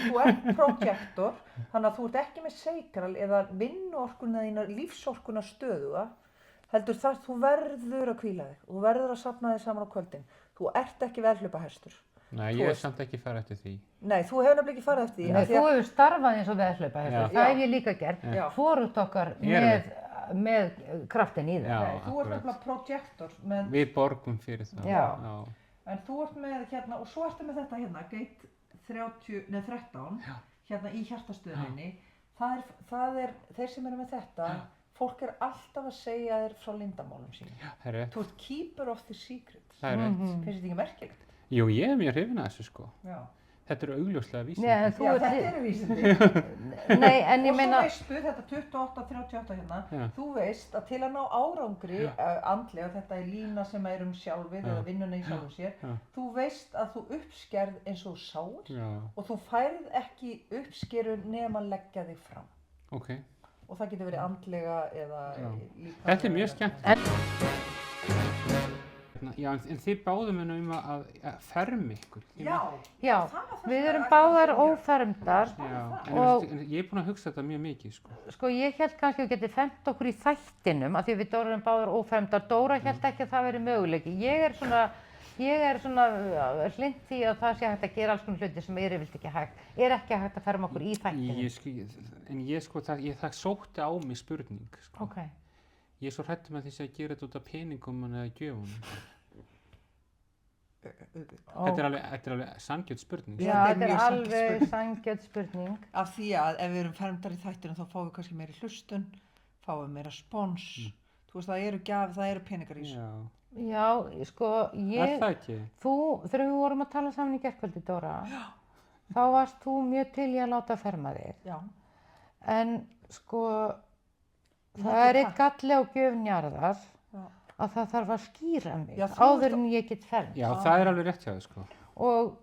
Speaker 1: þú ert projektor, þannig að þú ert ekki með seikral eða vinnuorkuna þína, lífsorkuna stöðuga, heldur það þú verður að hvíla þig, þú verður að safna þig saman á kvöldin. Þú ert ekki velhlaupahestur.
Speaker 3: Nei,
Speaker 1: Þú
Speaker 3: ég er
Speaker 1: veist.
Speaker 3: samt ekki farið eftir því.
Speaker 1: Nei, þú hefur nefnilega ekki farið eftir því.
Speaker 2: Nei,
Speaker 1: af því
Speaker 2: þú
Speaker 1: að-
Speaker 2: hefur starfað eins og veðhlaupa,
Speaker 3: Já.
Speaker 2: það hef ég líka gert.
Speaker 1: Já.
Speaker 2: Hvorugt okkar
Speaker 3: Ég er
Speaker 2: með kraftin í það.
Speaker 3: Já.
Speaker 1: Nei, þú ert
Speaker 3: akkurat.
Speaker 1: nefnilega projektor með
Speaker 3: Við borgum fyrir það.
Speaker 2: Já.
Speaker 1: En þú ert með hérna, og svo ertu með þetta hérna, gate 13, hérna í hjartastöðinni. Það er, þeir sem eru með þetta, fólk er alltaf að segja þér frá lindamálum sínum.
Speaker 3: Það er rétt.
Speaker 1: Þú ert keeper of the secrets.
Speaker 3: Það er rétt.
Speaker 1: Finnst þetta ekki merkilegt?
Speaker 3: Jú, ég er mjög hrifin að þessu, sko.
Speaker 1: Já.
Speaker 3: Þetta eru augljóslega vísindi.
Speaker 2: Nei, en þú
Speaker 1: Já,
Speaker 2: ert
Speaker 1: þetta eru vísindi.
Speaker 2: Nei, en ég
Speaker 1: Og svo
Speaker 2: meina,
Speaker 1: veistu, þetta 28-38 hérna,
Speaker 3: Já.
Speaker 1: þú veist að til að ná árangri andlega, þetta er lína sem er sjálfið eða vinnuna í sjálfum sér,
Speaker 3: Já.
Speaker 1: þú veist að þú uppskerð eins og sáir
Speaker 3: Já,
Speaker 1: og þú færð ekki uppskeru nema að leggja þig fram.
Speaker 3: ok.
Speaker 1: Og það getur verið andlega eða
Speaker 3: Já.
Speaker 1: líkamlega.
Speaker 3: Þetta er mjög skemmt. Já, en þið báðum henni að ferma ykkur.
Speaker 1: Já,
Speaker 2: já,
Speaker 1: það var það
Speaker 2: við
Speaker 1: sem
Speaker 2: erum
Speaker 1: ég
Speaker 2: báðar
Speaker 1: ætlaði að segja.
Speaker 2: ófermdar.
Speaker 3: Já,
Speaker 2: Og-
Speaker 3: en ég er búin að hugsa þetta mjög mikið, sko.
Speaker 2: Sko, ég held kannski að við getum fermt okkur í þættinum, af því við Dóra erum báðar ófermdar. Dóra held ekki að það veri möguleiki. Ég er svona hlynt því að það sé hægt að gera alls konar hluti sem er yfirleitt ekki hægt. Er ekki hægt að ferma okkur í þættinum.
Speaker 3: Það sótti á mig spurning, sko.
Speaker 2: Ok.
Speaker 3: Ég er svo hrættur með því að gera þetta út af peningum eða gjöfunum. Þetta er alveg sanngjörn spurning.
Speaker 1: Já,
Speaker 2: Já,
Speaker 1: þetta er
Speaker 2: þetta er
Speaker 1: mjög
Speaker 2: alveg sanngjörn spurning.
Speaker 1: Af því að ef við erum fermdar í þættinu þá fáum við kannski meiri hlustun, fáum við meira spons. Þú veist, það eru peningar í þessu.
Speaker 3: Já,
Speaker 2: Já, sko,
Speaker 3: er það ekki?
Speaker 2: þegar við vorum að tala saman í gærkvöldi, Dóra, þá varst þú mjög til í að láta ferma þig.
Speaker 1: Já.
Speaker 2: En sko,
Speaker 1: Ég
Speaker 2: það
Speaker 1: held
Speaker 2: er
Speaker 1: ég
Speaker 2: eitt galli á gjöf Njarðar,
Speaker 1: Já.
Speaker 2: að það þarf að skýra mig
Speaker 1: Já, þú
Speaker 2: áður
Speaker 1: ert-
Speaker 2: en ég get fermt.
Speaker 3: Já, það er alveg rétt hjá þér, sko.
Speaker 2: Og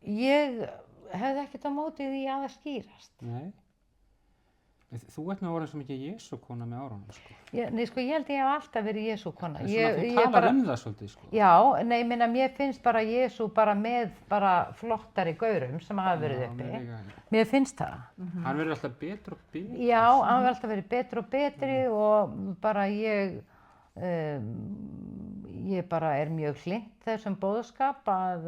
Speaker 2: ég hefði ekkert á móti því að það skýrast.
Speaker 3: Nei. Þú ert nú orðin svo mikið Jesúkona með árunum, sko.
Speaker 2: Nei, sko, ég held að ég hef alltaf verið Jesúkona.
Speaker 3: En svona, þú talar það svolítið, sko.
Speaker 2: Já, nei, ég meina, mér finnst bara Jesú bara með bara flottari gaurum sem hafa verið uppi. Mér finnst það.
Speaker 3: Hann verður alltaf betur og betur.
Speaker 2: Já, hann verður alltaf verið betri og betri og bara ég bara er mjög hlynnt þessum boðskap að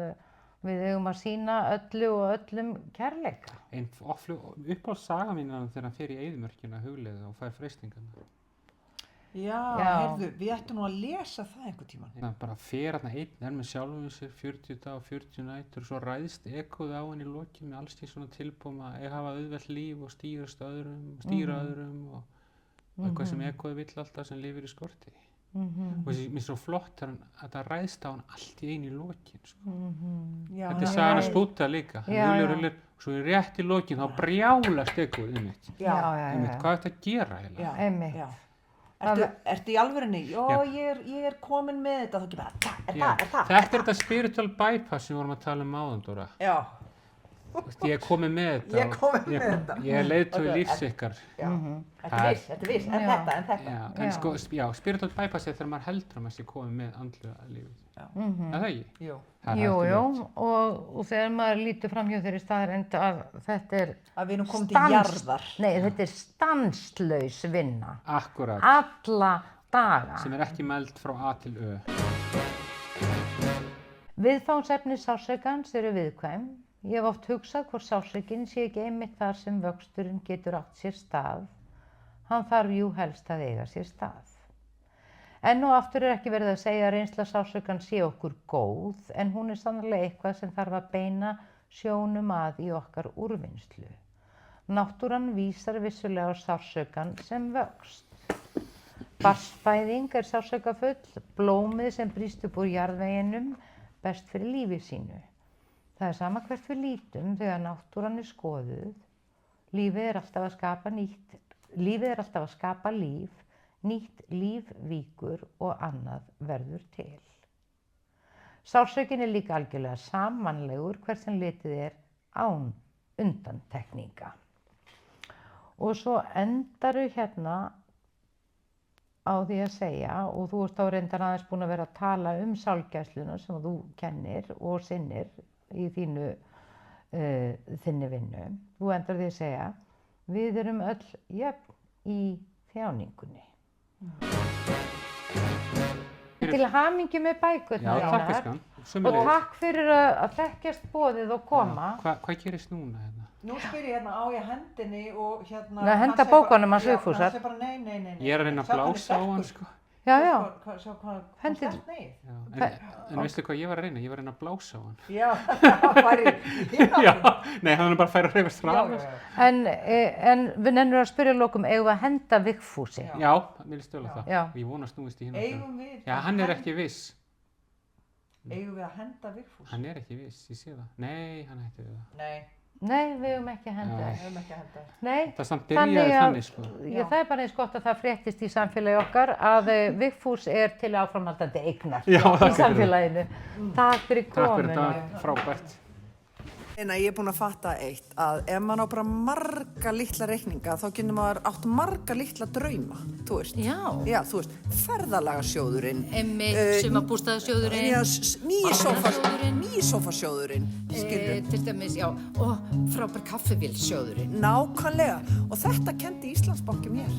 Speaker 2: við eigum að sýna öllu og öllum kærleika.
Speaker 3: Einn uppáhaldssaga mín er þegar hann fer í eyðimörkina hugleiða og fær freistingarna.
Speaker 1: Já,
Speaker 2: Já.
Speaker 1: heyrðu, við ættum nú að lesa það einhvern tímann.
Speaker 3: Það bara fer hann einn með sjálfum sér 40 dag og 40 nætur og svo ræðst ekoð á hann í lokin með alls því svona tilbúum að hafa auðvelt líf og stýra öðrum og eitthvað sem ekoði vill alltaf sem lifir í skorti. Og mér er svo flott að það ræðst á hann allt í einu í lokin, sko.
Speaker 1: Já,
Speaker 3: Þetta er sagan að spúta líka, hulur, og svo rétt í lokin þá brjálast ekoð einmitt.
Speaker 1: Já,
Speaker 3: Hvað er þetta að gera heila?
Speaker 1: já,
Speaker 2: Einmitt.
Speaker 1: já. Ertu í alvörinni? Já, ég er komin með þetta, þá ekki bara, er það?
Speaker 3: Þetta er þetta spiritual bypass sem við vorum að tala um áðan, Dóra.
Speaker 1: Já,
Speaker 3: Ég er komin með þetta.
Speaker 1: Ég er komin með þetta.
Speaker 3: Ég er leiðtogi lífs ykkar.
Speaker 1: já. Þetta er viss, en þetta.
Speaker 3: Já, en sko, spiritual bypass er þegar maður heldur að maður sé komin með andlega lífið.
Speaker 1: Já.
Speaker 3: Er það ekki?
Speaker 1: Jú.
Speaker 3: Það er
Speaker 2: Jú,
Speaker 3: hættulegt.
Speaker 2: og þegar maður lítur fram hjá þeirri staðreynd að þetta er
Speaker 1: Að við erum komin til jarðar.
Speaker 2: Nei, þetta er stanslaus vinna.
Speaker 3: Akkúrat.
Speaker 2: Alla daga.
Speaker 3: Sem er ekki mæld frá A til Ö.
Speaker 2: Viðfangsefni sársaukans eru viðkvæm. Ég hef oft hugsað hvort sársaukin sé ekki einmitt þar sem vöxturinn getur átt sér stað. Hann þarf jú helst að eiga sér stað. Enn og aftur er ekki verið að segja að reynsla sársaukan sé okkur góð, en hún er sannarlega eitthvað sem þarf að beina sjónum að í okkar úrvinnslu. Náttúran vísar vissulega á sársaukan sem vöxt. Barnsfæðing er sársaukafull, blómið sem brýst upp úr jarðveginum best fyrir lífi sínu. Það er sama hvert við lítum þegar náttúran er skoðuð. Lífið er alltaf að skapa líf, nýtt líf víkur og annað verður til. Sársaukin er líka algjörlega samanlegur hvert sem litið er án undantekninga. Og svo endaru hérna á því að segja, og þú ert þá reyndar aðeins búin að vera að tala um sálgæsluna sem þú kennir og sinnir í þinni vinnu. Þú endar því að segja, við erum öll jöfn í þjáningunni. Til hamingju með bækurnar
Speaker 3: Já, takk
Speaker 2: þínar.
Speaker 3: Ískan.
Speaker 2: Og takk fyrir að þekkjast boðið og koma.
Speaker 3: Hvað gerist núna hérna?
Speaker 1: Nú spyr ég hérna á ég hendinni og hérna...
Speaker 2: Nei, henda bókunum hans Vigfúsar.
Speaker 1: Hann segir bara nei.
Speaker 3: Ég er að reyna að blása á hann, sko.
Speaker 2: Já.
Speaker 1: Sjá hvað
Speaker 2: Hendir-
Speaker 1: sterkt negið.
Speaker 3: Já, en veistu hvað ég var að reyna? Ég var að reyna að blása á hann.
Speaker 1: Já, það færi
Speaker 3: Já, nei, hann er bara að færa að reyfast frá.
Speaker 2: En við nennum að spyrja lokum, eigum við að henda Vigfúsi?
Speaker 3: Já, mér er stölu það.
Speaker 2: Já.
Speaker 3: Ég vona snúist í hinn.
Speaker 1: Eigum við...
Speaker 3: Já, hann er ekki viss.
Speaker 1: Eigum við að henda Vigfús?
Speaker 3: Hann er ekki viss, ég sé það. Nei, hann hætti við það.
Speaker 2: Nei, við eigum ekki að henda
Speaker 3: Nei.
Speaker 2: þess.
Speaker 1: Eigum ekki að henda.
Speaker 2: Nei,
Speaker 3: Það samt byrjaði þannig, sko.
Speaker 2: það er bara eins gott að það fréttist í samfélagi okkar að Vigfús er til áframhaldandi eignar
Speaker 3: Já,
Speaker 2: í
Speaker 3: takk fyrir.
Speaker 2: samfélaginu. Takk fyrir
Speaker 3: Takk fyrir
Speaker 2: komuna.
Speaker 3: þetta, frábært.
Speaker 1: En ég er búin að fatta eitt, að ef maður á bara marga litla reikninga, þá getur maður átt marga litla drauma, þú veist.
Speaker 4: Já.
Speaker 1: Þú veist, ferðalagarsjóðurinn.
Speaker 4: Einmitt, sumarbústaðasjóðurinn.
Speaker 1: Já, nýi sófasjóðurinn, skilur.
Speaker 4: Til dæmis, já, og frábær kaffivélsjóðurinn.
Speaker 1: Nákvæmlega. Og þetta kendi Íslandsbanki mér.